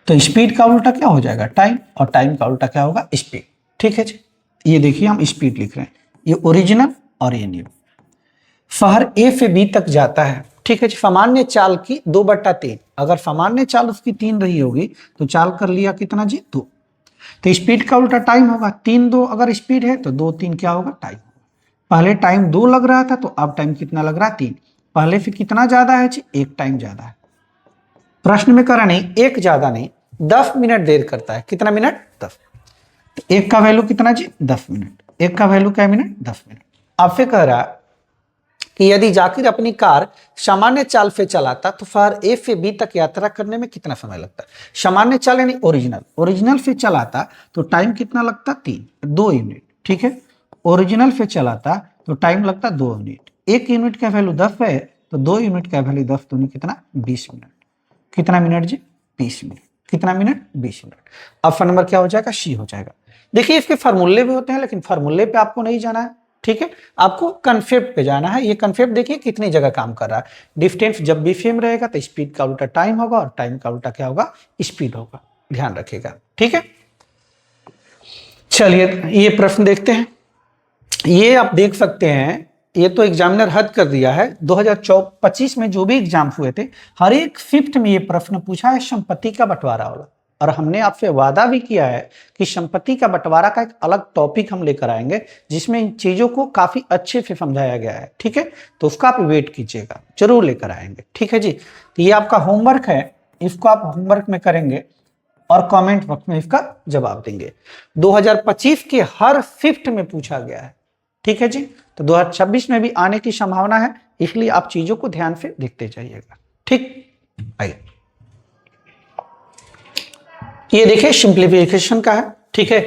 तो स्पीड का उल्टा क्या हो जाएगा, टाइम, और टाइम का उल्टा क्या होगा, स्पीड। ठीक है जी, ये देखिए हम स्पीड लिख रहे हैं, ये ओरिजिनल और ये न्यू। शहर ए से बी तक जाता है, ठीक है जी, सामान्य चाल की 2/3। अगर सामान्य चाल उसकी 3 रही होगी तो चाल कर लिया कितना जी, 2। तो स्पीड का उल्टा टाइम होगा, 3 2 अगर स्पीड है तो 2 3 क्या होगा, टाइम। पहले टाइम 2 लग रहा था तो अब टाइम कितना लग रहा है 3। पहले से कितना ज्यादा है जी, 1 टाइम ज्यादा है। प्रश्न में करा नहीं, 1 ज्यादा नहीं, 10 मिनट देर करता है। कितना मिनट? 10। तो 1 का वैल्यू कितना जी? 10 मिनट। 1 का वैल्यू क्या मिनट? 10 मिनट। आपसे कह रहा है कि यदि जाकिर अपनी कार सामान्य चाल से चलाता तो शहर ए से बी तक यात्रा करने में कितना समय लगता? सामान्य चाल यानी ओरिजिनल से चलाता तो टाइम कितना लगता? 2 यूनिट। ठीक है, ओरिजिनल से चलाता तो टाइम लगता 2 यूनिट। 1 यूनिट का वैल्यू 10 है तो 2 यूनिट का वैल्यू 10 दूनी कितना? 20 मिनट। कितना मिनट जी? 20 मिनट। कितना मिनट? 20 मिनट। ऑप्शन नंबर क्या हो जाएगा? सी हो जाएगा। देखिए इसके फार्मूले भी होते हैं लेकिन फार्मूले पे आपको नहीं जाना है। ठीक है, आपको कॉन्सेप्ट पे जाना है। ये कॉन्सेप्ट देखिए कितनी जगह काम कर रहा है। डिस्टेंस जब भी सेम रहेगा तो स्पीड का उल्टा टाइम होगा और टाइम का उल्टा क्या होगा? स्पीड होगा। ध्यान रखिएगा। ठीक है, चलिए ये प्रश्न देखते हैं। ये आप देख सकते हैं, ये तो एग्जामिनर हद कर दिया है। 2025 में जो भी एग्जाम हुए थे हर एक शिफ्ट में ये प्रश्न पूछा है संपत्ति का बंटवारा वाला। और हमने आपसे वादा भी किया है कि संपत्ति का बंटवारा का एक अलग टॉपिक हम लेकर आएंगे जिसमें इन चीजों को काफी अच्छे से समझाया गया है। ठीक है, तो उसका आप वेट कीजिएगा, जरूर लेकर आएंगे। ठीक है जी, तो ये आपका होमवर्क है, इसको आप होमवर्क में करेंगे और कमेंट बॉक्स में इसका जवाब देंगे। 2025 के हर शिफ्ट में पूछा गया है। ठीक है जी, तो 2026 में भी आने की संभावना है, इसलिए आप चीजों को ध्यान से देखते जाइएगा। ठीक, आइए ये देखिए सिंप्लीफिकेशन का है। ठीक है,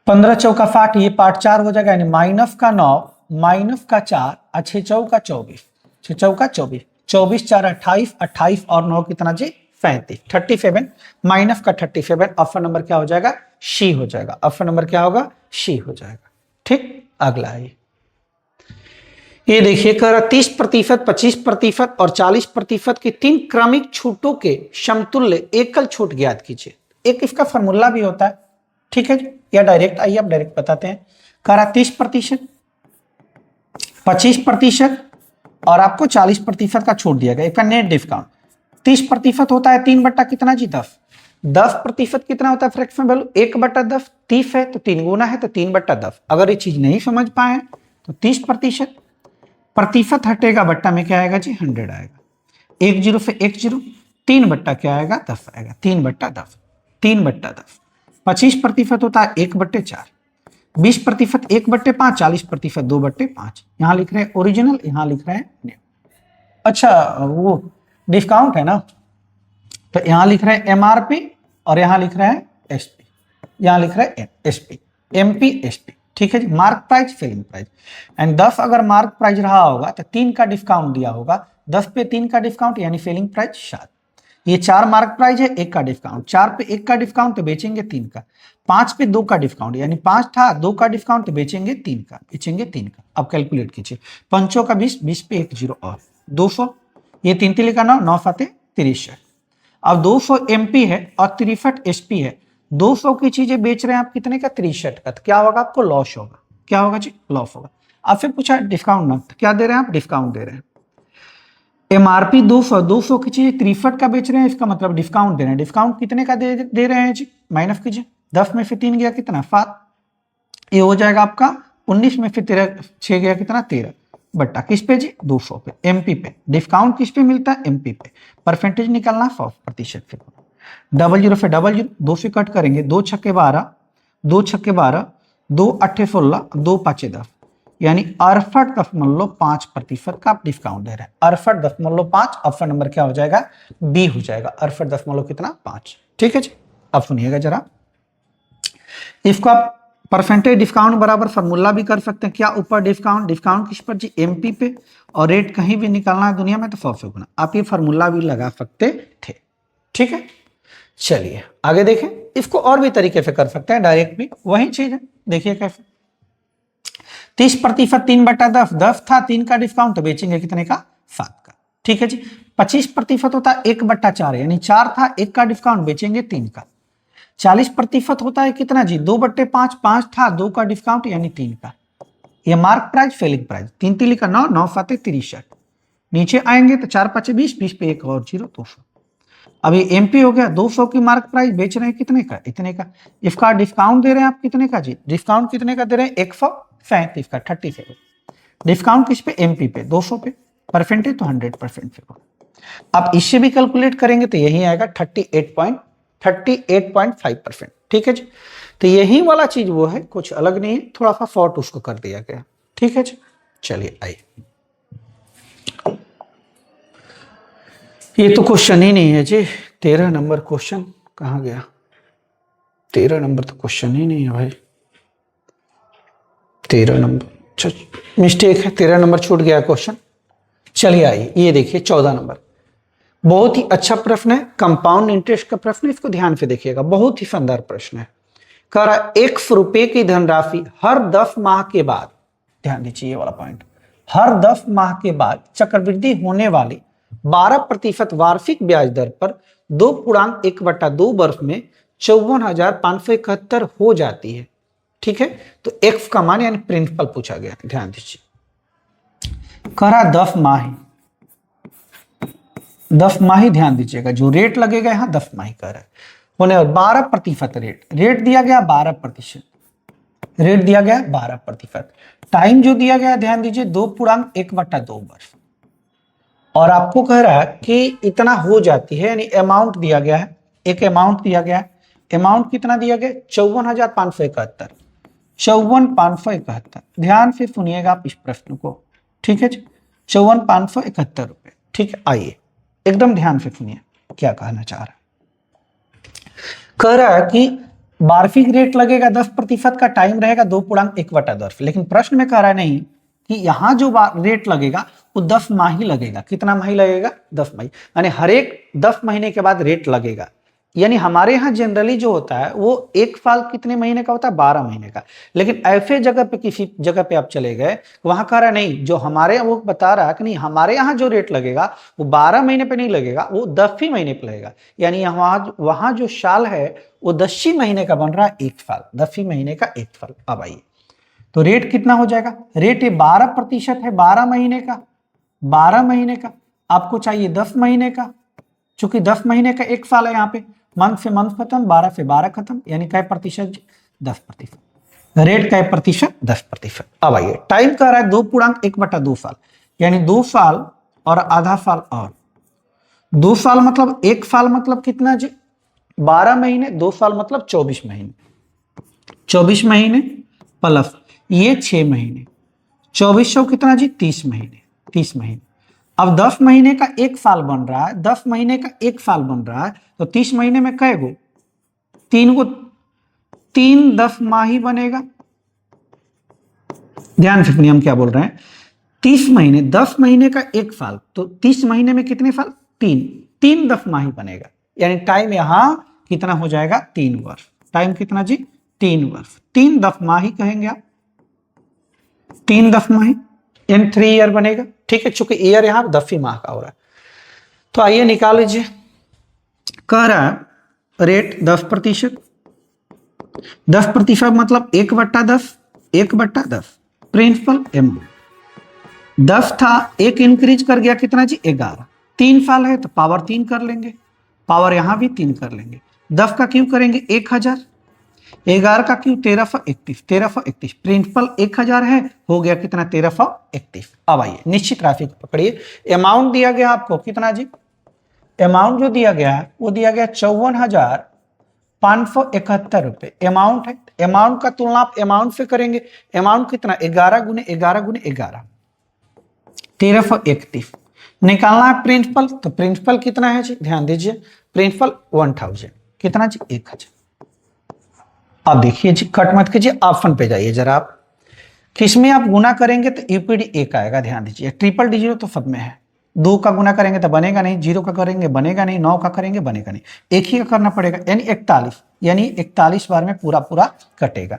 15 चौका 60, ये पार्ट 4 हो जाएगा, यानी माइनस का 9 माइनस का 4 और 6 चौका 24, 6 चौका 24, 24 4 28, 28 और 9 कितना जी? 35, 37 माइनस का 37। ऑप्शन नंबर क्या हो जाएगा? सी हो जाएगा। ऑप्शन नंबर क्या होगा? सी हो जाएगा। ठीक, अगला है ये देखिए, कह रहा 30%, 25% और 40% की 3 क्रमिक छूटों के समतुल्य एकल छूट ज्ञात कीजिए। एक इसका फॉर्मूला भी होता है। ठीक है, या डायरेक्ट आइए आप डायरेक्ट बताते हैं। कह रहा 30%, 25% और आपको 40% का छूट दिया गया, इसका नेट डिस्काउंट। 30% होता है 3 बट्टा कितना जी? 10। 10% कितना होता है फ्रैक्शन वैल्यू? 1/10। 30 है तो 3 गुना है तो 3/10। अगर ये चीज नहीं समझ पाए तो 30% प्रतिशत हटेगा, बट्टा में क्या आएगा जी? 100 आएगा। 1 0 से 1 0, 3 बट्टा क्या आएगा? 10 आएगा। 3/10, 3/10। 25% होता है 1/4, 20% 1/5, 40% 2/5। यहां लिख रहे हैं ओरिजिनल, यहां लिख रहे हैं न्यू। अच्छा वो डिस्काउंट है ना, तो यहां लिख रहे हैं एमआरपी और यहां लिख रहे हैं एसपी, यहां लिख रहे हैं एसपी, एमपी एसपी। ठीक है जी, mark price selling price. And 10 अगर मार्क प्राइस रहा होगा तो 3 का डिस्काउंट दिया होगा, 10 पे 3 का डिस्काउंट यानी सेलिंग प्राइस 7। ये 4 मार्क प्राइस है, 1 का डिस्काउंट, 4 पे 1 का डिस्काउंट तो बेचेंगे 3 का, 5 पे 2 का डिस्काउंट यानी 5 था, 2 का डिस्काउंट तो बेचेंगे 3 का, बेचेंगे 3 का। अब कैलकुलेट कीजिए, 5 का 20, 20 पे 1 0 और 200, ये 3 3 का 9, 9 7 63। अब 200 एमपी है और 63 एसपी है। 200 की चीजें बेच रहे हैं आप कितने का? 63 का। तो क्या होगा? आपको लॉस होगा। क्या होगा जी? लॉस होगा। आपसे पूछा डिस्काउंट ना, तो क्या दे रहे हैं आप? डिस्काउंट दे रहे हैं। एमआरपी 200, 200 की चीजें 63 का बेच रहे हैं, इसका मतलब डिस्काउंट दे रहे हैं। डिस्काउंट कितने का दे रहे हैं जी? माइनस कीजिए, 10 में से 3 गया कितना? 7। ये हो जाएगा आपका 19 में से 6 गया कितना? 13 बट्टा किस पे जी? 200 पे, एमपी पे। डिस्काउंट किस पे मिलता है? एमपी पे। परसेंटेज निकालना 100% पे। 00 से 00, 2 से कट करेंगे, 2 छक्के 12, 2 छक्के 12, 2 8 16, 2 5 10, यानी 68.5% का आप डिस्काउंट दे रहे हैं। 68.5। ऑप्शन नंबर क्या हो जाएगा? बी हो जाएगा। 68 कितना? 5। ठीक है जी, अब सुनिएगा जरा, इसको आप परसेंटेज डिस्काउंट बराबर फॉर्मूला भी कर सकते हैं। क्या ऊपर डिस्काउंट, डिस्काउंट किस पर जी? एमपी पे। और रेट कहीं भी निकालना है दुनिया में तो 100 से गुना, आप ये फॉर्मूला भी लगा सकते थे। ठीक है, चलिए आगे देखें। इसको और भी तरीके से कर सकते हैं, डायरेक्ट भी, वही चीज है। देखिए कैसे, 30%, 3/10, 10 था, 3 का डिस्काउंट तो बेचेंगे कितने का? 7 का। ठीक है जी, 25% होता है 1/4, यानी 4 था, 1 का डिस्काउंट बेचेंगे 3 का। 40% होता है कितना जी? 2/5, 5 था, 2 का डिस्काउंट यानी 3 का। ये मार्क प्राइस सेलिंग प्राइस। 3 3 का 9, 9 7 63। नीचे आएंगे तो 4 5 20, 20 पे 1 और 0, 200। अभी एमपी हो गया 200 की मार्क प्राइस, बेच रहे हैं कितने का, इतने का। इसका डिस्काउंट दे रहे हैं आप कितने का जी, डिस्काउंट कितने का दे रहे हैं, 137 का, 37। डिस्काउंट किस पे, एमपी पे, 200 पे, परसेंटेज तो 100% पे। आप इससे भी कैलकुलेट करेंगे तो यही आएगा 38.5%। ठीक है जी। तो यही वाला चीज वो है, कुछ अलग नहीं है, थोड़ा सा शॉर्ट उसको कर दिया गया। ठीक है जी। चलिए आइए, ये तो क्वेश्चन ही नहीं है जी। 13 नंबर क्वेश्चन कहाँ गया, 13 नंबर तो क्वेश्चन ही नहीं है भाई। 13 नंबर, अच्छा मिस्टेक है, 13 नंबर छूट गया क्वेश्चन। चलिए आइए, ये देखिए 14 नंबर, बहुत ही अच्छा प्रश्न है, कंपाउंड इंटरेस्ट का प्रश्न है, इसको ध्यान से देखिएगा, बहुत ही शानदार प्रश्न है। कह रहा 1 रुपए की धनराशि हर 10 माह के बाद, ध्यान दीजिए ये वाला पॉइंट, हर 10 माह के बाद चक्रवृद्धि होने वाली 12% वार्षिक ब्याज दर पर 2.1/2 वर्ष में 54,571 हो जाती है। ठीक है, तो एक्स का मान यानी प्रिंसिपल पूछा गया, ध्यान दीजिए। कह रहा 10 माह, 10 माही, ध्यान दीजिएगा जो रेट लगेगा यहां 10 माही कर है होने, और 12% रेट दिया गया 12%, रेट दिया गया 12%, टाइम जो दिया गया ध्यान दीजिए 2.1/2 वर्ष, और आपको कह रहा है कि इतना हो जाती है, यानी अमाउंट दिया गया है, एक अमाउंट दिया गया है, अमाउंट कितना दिया गया 54,571, 54,571, ध्यान से सुनिएगा आप इस प्रश्न को। ठीक है जी, 54,571 रुपए। ठीक है, आइए एकदम ध्यान से सुनिए क्या कहना चाह रहा है। कह रहा है कि वार्षिक रेट लगेगा 10% का, टाइम रहेगा 2.1/10, लेकिन प्रश्न में कह रहा है नहीं कि यहां जो रेट लगेगा वो 10 माह ही लगेगा। कितना माह लगेगा, 10 माह, यानी हर एक 10 महीने के बाद रेट लगेगा। यानी हमारे यहाँ जनरली जो होता है वो एक साल कितने महीने का होता है, 12 महीने का, लेकिन ऐसे जगह पे, किसी जगह पे आप चले गए, वहां कह रहा नहीं, जो हमारे वो बता रहा है कि नहीं, हमारे यहाँ जो रेट लगेगा वो 12 महीने पे नहीं लगेगा, वो 10 ही महीने पे लगेगा। यानी वहां जो साल है वो 10 ही महीने का बन रहा है, एक साल, 10 ही महीने का एक साल। अब आइए, तो रेट कितना हो जाएगा, रेट ये 12% है 12 महीने का, 12 महीने का, आपको चाहिए 10 महीने का, चूंकि 10 महीने का एक साल है, यहाँ पे मंथ से मंथ खत्म, 12 से 12 खत्म, यानी कै प्रतिशत, 10%, रेट कै प्रतिशत, 10%। अब आइए, टाइम कह रहा है 2.1/2 साल, यानी 2 साल और आधा साल, और 2 साल मतलब, एक साल मतलब कितना जी, 12 महीने, 2 साल मतलब 24 महीने, 24 महीने प्लस ये 6 महीने, 2400 कितना जी, 30 महीने, 30 महीने। अब 10 महीने का एक साल बन रहा है, 10 महीने का एक साल बन रहा है, तो 30 महीने में कै गो, 3 गो, 3 10 माह ही बनेगा। ध्यान से हम क्या बोल रहे हैं, 30 महीने, 10 महीने का एक साल, तो 30 महीने में कितने साल, 3 10 माह ही बनेगा, यानी टाइम यहां कितना हो जाएगा, 3 वर्ष। टाइम कितना जी, 3 वर्ष, 3 10 माह ही कहेंगे आप, 3 10 माह यानी 3 ईयर बनेगा। ठीक है, चूंकि ईयर यहां 10 ही माह का हो रहा है, तो आइए निकाल लीजिए। कह रहा है रेट 10%, 10% मतलब 1/10, 1/10, प्रिंसिपल अमाउंट 10 था, एक इंक्रीज कर गया कितना जी, 11, 3 साल है तो पावर 3 कर लेंगे, पावर यहां भी 3 कर लेंगे, 10 का क्यों करेंगे 1000, 11 का क्यों 1331, 1331, प्रिंसिपल 1000 है, हो गया कितना 1331। अब आइए निश्चित राशि को पकड़िए, अमाउंट दिया गया आपको कितना जी, अमाउंट जो दिया गया है वो दिया गया 54,571 रुपए अमाउंट है। अमाउंट का तुलना आप अमाउंट से करेंगे, अमाउंट कितना 11 गुने 11 गुने 11, 1331। निकालना है प्रिंसिपल, तो प्रिंसिपल कितना है जी, ध्यान दीजिए, प्रिंसिपल 1000 कितना जी, 1000। अब देखिए जी, कट मत कीजिए, ऑप्शन पे जाइए जरा आप, किसमें आप गुना करेंगे तो यूपीडी 1 आएगा, ध्यान दीजिए, ट्रिपल डिजिट तो सब में है, 2 का गुना करेंगे तो बनेगा नहीं, 0 का करेंगे बनेगा नहीं, 9 का करेंगे बनेगा नहीं, एक ही का करना पड़ेगा, यानी 41, यानी 41 बार में पूरा पूरा कटेगा।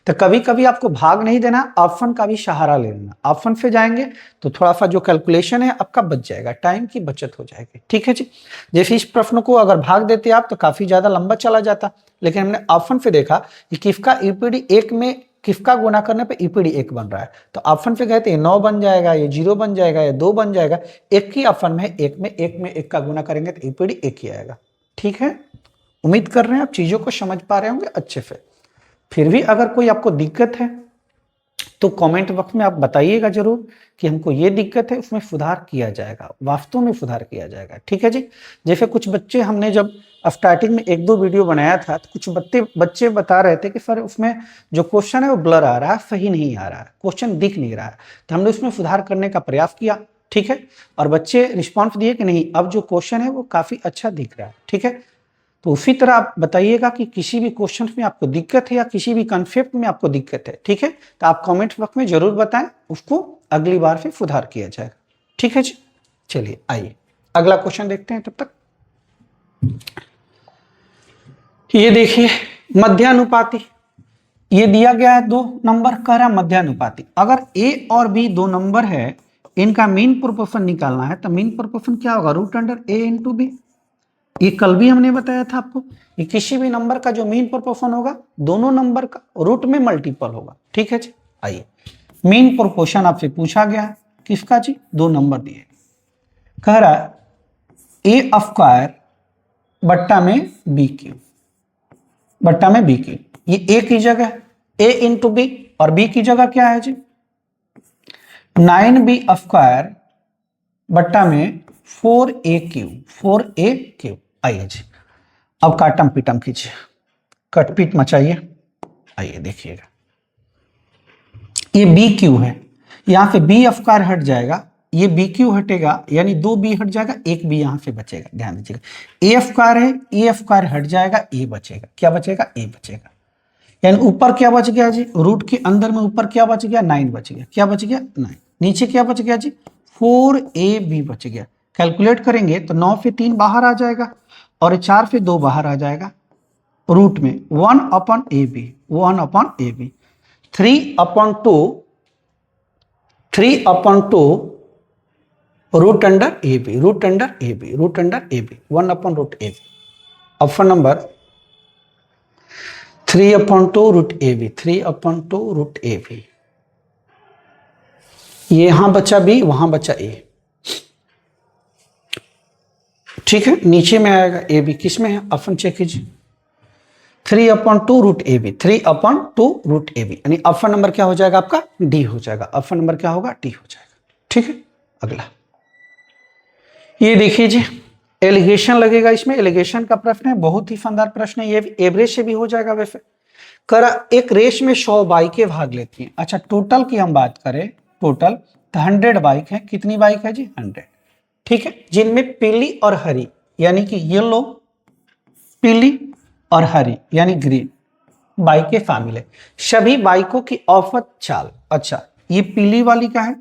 तो कभी कभी आपको भाग नहीं देना, ऑप्शन का भी सहारा ले लेना, ऑप्शन से जाएंगे तो थोड़ा सा जो कैलकुलेशन है आपका बच जाएगा, टाइम की बचत हो जाएगी। ठीक है जी, जैसे इस प्रश्न को अगर भाग देते आप तो काफी ज्यादा लंबा चला जाता, लेकिन हमने ऑप्शन से देखा कि किसका यूपीडी 1 में किसका गुना करने पे ईपीडी 1 बन रहा है, तो ऑप्शन पे कहते हैं 9 बन जाएगा, ये 0 बन जाएगा, ये 2 बन जाएगा, एक ही ऑप्शन में 1 में 1 का गुना करेंगे तो ईपीडी 1 ही आएगा। ठीक है, उम्मीद कर रहे हैं आप चीजों को समझ पा रहे होंगे अच्छे से। फिर भी अगर कोई आपको दिक्कत है तो कमेंट बॉक्स में आप बताइएगा जरूर कि हमको ये दिक्कत है, उसमें सुधार किया जाएगा, वास्तव में सुधार किया जाएगा। ठीक है जी। जैसे कुछ बच्चे, हमने जब स्टार्टिंग में 1-2 वीडियो बनाया था तो कुछ बच्चे बता रहे थे कि सर उसमें जो क्वेश्चन है वो ब्लर आ रहा है, सही नहीं आ रहा है, क्वेश्चन दिख नहीं रहा है। तो हमने उसमें सुधार करने का प्रयास किया। ठीक है, और बच्चे रिस्पॉन्स दिए कि नहीं अब जो क्वेश्चन है वो काफी अच्छा दिख रहा है। ठीक है, तो उसी तरह आप बताइएगा कि किसी भी क्वेश्चन में आपको दिक्कत है या किसी भी कंसेप्ट में आपको दिक्कत है। ठीक है, तो आप कमेंट बॉक्स में जरूर बताएं, उसको अगली बार से सुधार किया जाएगा। ठीक है जी, चलिए आइए अगला क्वेश्चन देखते हैं। तब तक ये देखिए, मध्यानुपाती ये दिया गया है 2 नंबर, कह रहा मध्यानुपाती। अगर ए और बी 2 नंबर है, इनका मीन प्रोपोर्शन निकालना है, तो मीन प्रोपोर्शन क्या होगा, रूट अंडर ए इंटू बी। ये कल भी हमने बताया था आपको, ये किसी भी नंबर का जो मीन प्रोपोर्शन होगा दोनों नंबर का रूट में मल्टीपल होगा। ठीक है जी, आइए मीन प्रोपोर्शन आपसे पूछा गया है, किसका जी, 2 नंबर दिए, कह रहा है ए स्क्वायर बट्टा में बी क्यूब, बट्टा में बी क्यूब। ये ए की जगह ए इंटू बी और बी की जगह क्या है जी, 9b स्क्वायर बट्टा में 4a क्यूब, 4a क्यूब। आइए जी, अब काटम पीटम कीजिए, कटपीट मचाइए। आइए देखिएगा, ये बी क्यू है, यहां से बी स्क्वायर हट जाएगा, ये बी क्यू हटेगा, यानी 2b हट जाएगा, एक बी यहां से बचेगा। ध्यान दीजिएगा, ए स्क्वायर है, ए स्क्वायर हट जाएगा, ए बचेगा। क्या बचेगा, ए बचेगा। यानी ऊपर क्या बच गया जी, रूट के अंदर में ऊपर क्या बच गया, 9 बच गया। क्या बच गया, 9। नीचे क्या बच गया जी, 4ab बच गया। कैलकुलेट करेंगे तो 9 से 3 बाहर आ जाएगा और 4 से 2 बाहर आ जाएगा, रूट में 1/ab, 1/ab, 3/2, 3/2 root under A B, root under A B, root under A B, 1/√ab। Option number 3/2 root A B, 3/2 root A B. ये यहां बचा बी, वहां बचा ए। ठीक है, नीचे में आएगा ए बी, किस में है, ऑप्शन चेक कीजिए, 3/2 root A B, 3/2 root A B, यानी ऑप्शन नंबर क्या हो जाएगा आपका, डी हो जाएगा। ऑप्शन नंबर क्या होगा, डी हो जाएगा। ठीक है, अगला ये देखिए जी, एलिगेशन लगेगा इसमें, एलिगेशन का प्रश्न है, बहुत ही शानदार प्रश्न है, ये एवरेज से भी हो जाएगा। वैसे करा एक रेस में 100 बाइकें भाग लेती हैं। अच्छा, टोटल की हम बात करें, टोटल तो 100 बाइक है। कितनी बाइक है जी, 100। ठीक है, जिनमें पीली और हरी यानी कि येलो, पीली और हरी यानी ग्रीन बाइकें शामिल है। सभी बाइकों की औसत चाल, अच्छा ये पीली वाली का है,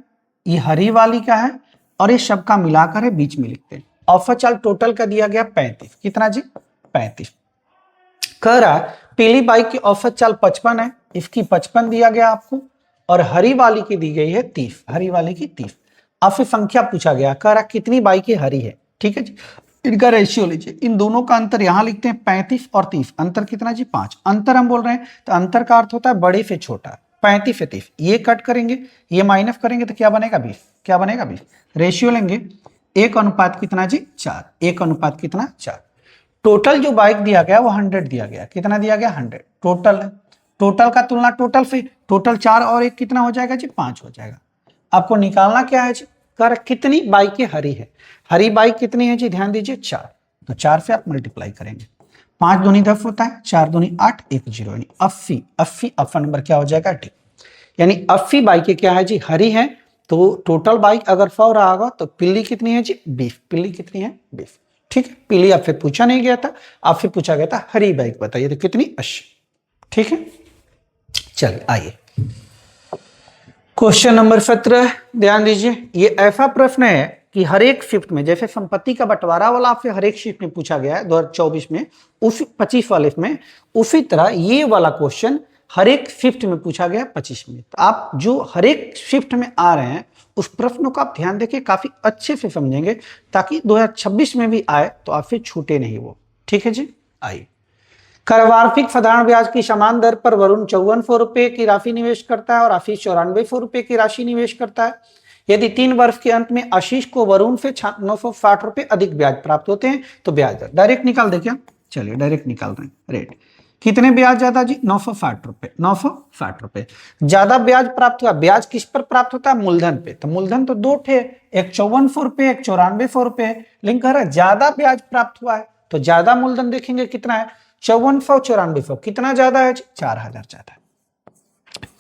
ये हरी वाली का है, और ये सबका मिलाकर है, बीच में लिखते हैं। औसत चाल टोटल का दिया गया 35। कितना जी, 35। कह रहा पीली बाइक की औसत चाल 55 है, इसकी 55 दिया गया आपको, और हरी वाली की दी गई है 30, हरी वाली की 30। आपसे संख्या पूछा गया, कह रहा कितनी बाइकें हरी है। ठीक है जी, इनका रेशियो लीजिए, इन दोनों का अंतर यहां लिखते हैं 35 और 30, अंतर कितना जी, 5। अंतर हम बोल रहे हैं तो अंतर का अर्थ होता है बड़े से छोटा, 35 से 30। ये कट करेंगे, ये माइनस करेंगे तो क्या बनेगा, 20। क्या बनेगा, 20। रेशियो लेंगे 1 अनुपात कितना जी, 4। 1 अनुपात कितना, 4। टोटल जो बाइक दिया गया वो 100 दिया गया। कितना दिया गया, 100 टोटल है। टोटल का तुलना टोटल से, टोटल 4 और 1 कितना हो जाएगा जी, 5 हो जाएगा। आपको निकालना क्या है जी, कर कितनी बाइकें हरी है, हरी बाइक कितनी है जी, ध्यान दीजिए 4। तो 4 से आप मल्टीप्लाई करेंगे, 5 दूनी 10 होता है, 4 दूनी 8, 1 0, यानी 80। 80 ऑप्शन नंबर क्या हो जाएगा, डी। यानी 80 बाइकें क्या है जी, हरी है। तो टोटल बाइक अगर 100 रहा होगा तो पीली कितनी है जी, 20। पीली कितनी है, 20। ठीक है, पीली आपसे पूछा नहीं गया था, आपसे पूछा गया था हरी बाइक बताइए तो कितनी, 80। ठीक है, चलिए आइए क्वेश्चन नंबर 17। ध्यान दीजिए, ये ऐसा प्रश्न है कि हर एक शिफ्ट में, जैसे संपत्ति का बंटवारा वाला आपसे हर एक शिफ्ट में पूछा गया है 2024 में, उस 25 वाले में, उसी तरह ये वाला क्वेश्चन हर एक शिफ्ट में पूछा गया 25 में। तो आप जो हर एक शिफ्ट में आ रहे हैं उस प्रश्न को आप ध्यान देके काफी अच्छे से समझेंगे, ताकि 2026 में भी आए तो आपसे छूटे नहीं वो। ठीक है जी, आइए। कर वार्षिक साधारण ब्याज की समान दर पर वरुण 5400 रुपए की राशि निवेश करता है और आशीष 9400 रुपए की राशि निवेश करता है। यदि 3 वर्ष के अंत में आशीष को वरुण से 960 रुपए अधिक ब्याज प्राप्त होते हैं तो ब्याज दर डायरेक्ट निकाल दे क्या? चलिए डायरेक्ट निकाल रहे हैं। रेट कितने ब्याज ज्यादा जी? 960 रुपए। 960 रुपए ज्यादा ब्याज प्राप्त हुआ। ब्याज किस पर प्राप्त होता है? मूलधन पे। तो मूलधन तो दो थे, एक 5400 रुपए, एक 9400 रुपए। लेकिन कह रहा है ज्यादा ब्याज प्राप्त हुआ है तो ज्यादा मूलधन देखेंगे कितना है? 5400 9400 कितना ज्यादा है? 4000 ज्यादा है।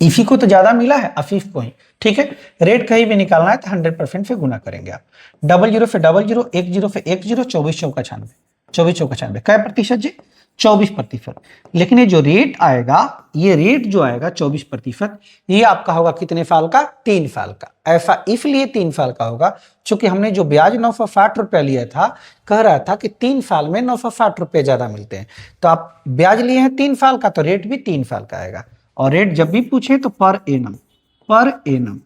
इसी को तो ज्यादा मिला है, अफीफ को ही। ठीक है, रेट कहीं भी निकालना है तो 100% से गुना करेंगे आप। 00 से 00, 10 से 10, 24 चौका 96, 24 चौका 96 क्या प्रतिशत जी? 24%। लेकिन ये जो रेट आएगा, ये रेट जो आएगा 24%, ये आपका होगा कितने साल का? 3 साल का। ऐसा इसलिए 3 साल का होगा क्योंकि हमने जो ब्याज 960 रुपया लिया था, कह रहा था कि 3 साल में 960 रुपये ज्यादा मिलते हैं। तो आप ब्याज लिए हैं 3 साल का तो रेट भी 3 साल का आएगा। और रेट जब भी पूछे तो पर एनम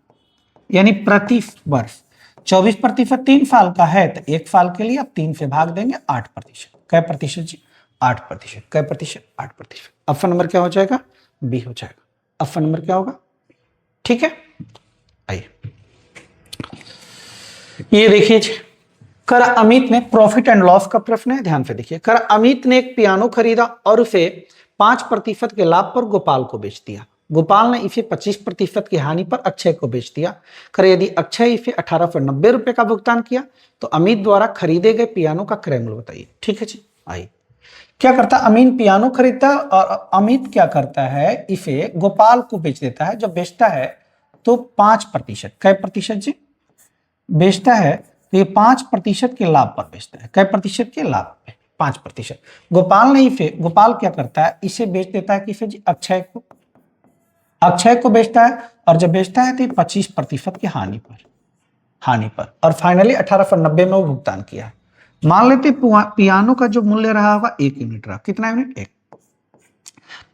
यानी प्रति वर्ष। 24% 3 साल का है तो 1 साल के लिए आप 3 से भाग देंगे 8%। क्या प्रतिशत जी? 8%। क्या प्रतिशत? 8%। ऑप्शन नंबर क्या हो जाएगा? बी हो जाएगा। ऑप्शन नंबर क्या होगा? ठीक है, आइए ये देखिए, कर अमित ने प्रॉफिट एंड लॉस का प्रश्न है, ध्यान से देखिए। कर अमित ने एक पियानो खरीदा और उसे 5% के लाभ पर गोपाल को बेच दिया। गोपाल ने इसे 25% की हानि पर अक्षय को बेच दिया। कर यदि अक्षय इसे 1890 रुपए का भुगतान किया तो अमित द्वारा खरीदे गए पियानो का क्रय मूल्य बताइए। ठीक है जी, आइए क्या करता है? अमीन पियानो खरीदता है और अमित क्या करता है? इसे गोपाल को बेच देता है। जब बेचता है तो 5%, कै प्रतिशत जी? बेचता है तो ये 5% के लाभ पर बेचता है। कै प्रतिशत के लाभ पे? 5%। गोपाल ने इसे, गोपाल क्या करता है? इसे बेच देता है किसे जी? अक्षय को। अक्षय को बेचता है और जब बेचता है तो 25% की हानि पर और फाइनली 1890 में वो भुगतान किया है। मान लेते पियानो का जो मूल्य रहा होगा 1 यूनिट रहा। कितना यूनिट? 1।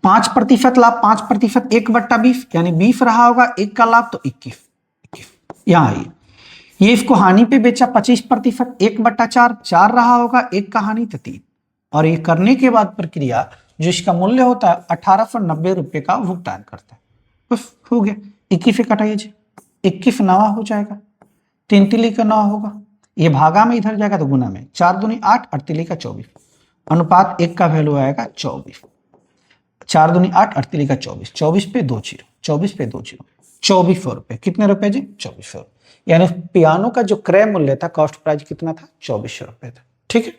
5% लाभ, 5% 1/20 यानी 20 रहा होगा। 1 का लाभ तो 21। यहां आइए, ये इसको हानि पे बेचा 25%, 1/4, 4 रहा होगा। 1 का हानि तो 3। और ये करने के बाद प्रक्रिया जो इसका मूल्य होता है 1890 रुपए का भुगतान करता है। बस हो गया। 21 से कटाइए जी, 21 नवा हो जाएगा, 3 तिली का 9 होगा। ये भागा में इधर जाएगा तो गुना में, 4 दूनी 8, 8 तिली का 24, अनुपात 1 का वैल्यू आएगा 24। 4 दूनी 8, 8 तिली का 24, 24 पे 2 जीरो, 24 पे 2 जीरो, 2400 रुपए। कितने रुपए जी? 2400। यानी पियानो का जो क्रय मूल्य था, कॉस्ट प्राइस कितना था? 2400 रुपए था। ठीक है,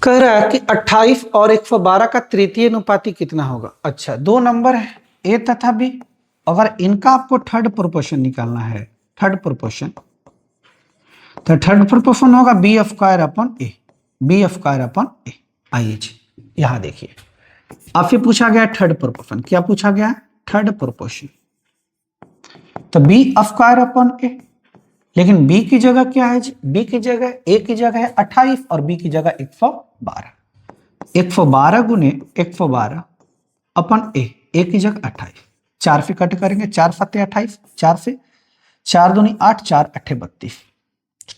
कह रहा है कि 28 और 112 का तृतीय अनुपाती कितना होगा? अच्छा, 2 नंबर है ए तथा बी। अगर इनका आपको थर्ड प्रोपोर्शन निकालना है, थर्ड प्रोपोर्शन, तो थर्ड प्रोपोर्शन होगा बी स्क्वायर अपॉन ए, बी स्क्वायर अपॉन ए। आइए जी, यहां देखिए, आपसे पूछा गया थर्ड प्रोपोर्शन। क्या पूछा गया? Third proportion. तो बी स्क्वायर अपॉन ए, लेकिन बी की जगह क्या है जी? बी की जगह, ए की जगह है 28 और बी की जगह 112। 112 गुने 112 अपन ए की जगह 28। 4 से कट करेंगे, 4 सत्ते 28, 4 से 4 दूनी 8, 4 अट्ठे 32।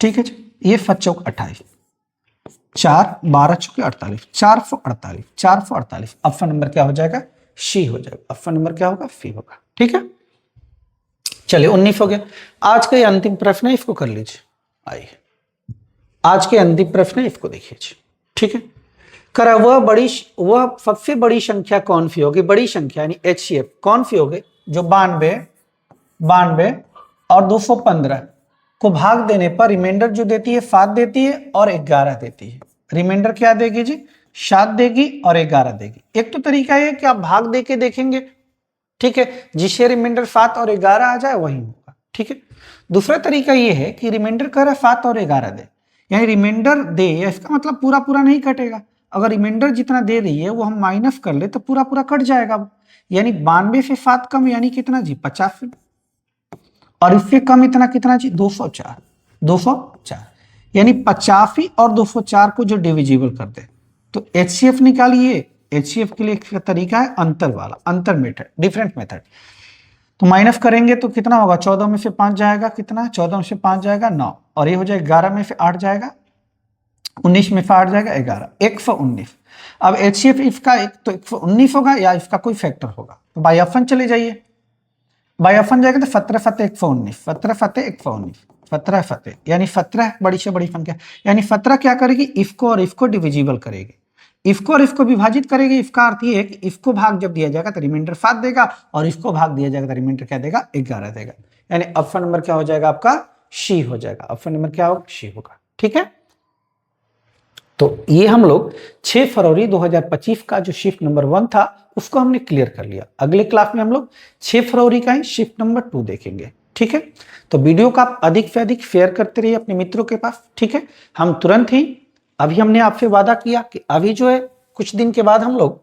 ठीक है जी, ये 7 चौक 28, 4 12 चौके 48, 448, 448। ऑप्शन नंबर क्या हो जाएगा? सी हो जाएगा। ऑप्शन नंबर क्या होगा? सी होगा। ठीक है, चलिए 19 हो गया। आज का ये अंतिम प्रश्न है, इसको कर लीजिए। आइए, आज के अंतिम प्रश्न है, इसको देखिए। ठीक है, करा वह सबसे बड़ी संख्या कौन सी होगी? बड़ी संख्या यानी HCF कौन सी होगी? जो 92 और 215 को भाग देने पर रिमाइंडर जो देती है 7 देती है और 11 देती है। रिमाइंडर क्या देगी जी? 7 देगी और 11 देगी। एक तो तरीका है कि आप भाग दे के देखेंगे, ठीक है, जिससे रिमाइंडर 7 और 11 आ जाए वही होगा। ठीक है, दूसरा तरीका यह है कि रिमाइंडर कह रहा 7 और 11 दे, यानी रिमाइंडर दे, इसका मतलब पूरा पूरा नहीं कटेगा। अगर रिमाइंडर जितना दे रही है वो हम माइनस कर ले तो पूरा पूरा कट जाएगा। यानी 92 से 7 कम यानी कितना जी? 85। और इससे कम इतना कितना जी? 204। 204 यानी 85 और 204 को जो डिविजिबल कर दे तो HCF निकालिए। HCF के लिए एक तरीका है अंतर वाला, अंतर मेथड, डिफरेंट मेथड। तो माइनस करेंगे तो कितना होगा? 14 में से 5 जाएगा, कितना? 14 में से 5 जाएगा 9, और ये हो जाएगा 11 में से 8 जाएगा, 19 में से 8 जाएगा 11, 119। अब HCF इसका एक तो 119 होगा या इसका कोई फैक्टर होगा, तो बाई ऑप्शन चले जाइए। बाय ऑप्शन जाएगा तो 17 फतेह 119, 17 फतेह 119, 17 फतेह यानी 17 बड़ी से बड़ी संख्या, यानी 17 क्या करेगी, इफ को और इफ को डिविजिबल करेगी, इफ को और इफ को विभाजित करेगी। इफ का अर्थ ये है कि इफ को भाग जब दिया जाएगा तो रिमाइंडर 7 देगा, और इफ को भाग दिया जाएगा तो रिमाइंडर क्या देगा, 11 देगा। यानी ऑप्शन नंबर क्या हो जाएगा आपका, सी हो जाएगा। ऑप्शन नंबर क्या होगा, सी होगा। ठीक है, तो ये हम लोग 6 फरवरी 2025 का जो शिफ्ट नंबर 1 था उसको हमने क्लियर कर लिया। अगले क्लास में हम लोग 6 फरवरी का ही शिफ्ट नंबर 2 देखेंगे। ठीक है, तो वीडियो का आप अधिक से अधिक शेयर करते रहिए अपने मित्रों के पास। ठीक है, हम तुरंत ही, अभी हमने आपसे वादा किया कि अभी जो है कुछ दिन के बाद हम लोग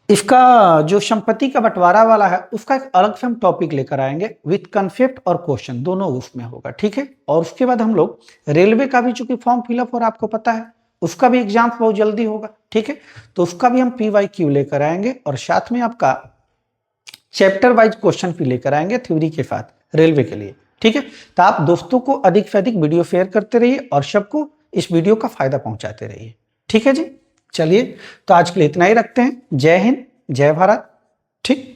इसका जो संपत्ति का बंटवारा वाला है उसका एक अलग से हम टॉपिक लेकर आएंगे विथ कंसेप्ट और क्वेश्चन दोनों उसमें होगा। ठीक है, और उसके बाद हम लोग रेलवे का भी चूंकि फॉर्म फिलअप और आपको पता है उसका भी एग्जाम बहुत जल्दी होगा। ठीक है, तो उसका भी हम PYQ लेकर आएंगे, और साथ में आपका चैप्टर वाइज क्वेश्चन भी लेकर आएंगे थ्योरी के साथ रेलवे के लिए। ठीक है, तो आप दोस्तों को अधिक से अधिक वीडियो शेयर करते रहिए और सबको इस वीडियो का फायदा पहुंचाते रहिए। ठीक है जी, चलिए तो आज के लिए इतना ही रखते हैं। जय हिंद, जय भारत। ठीक।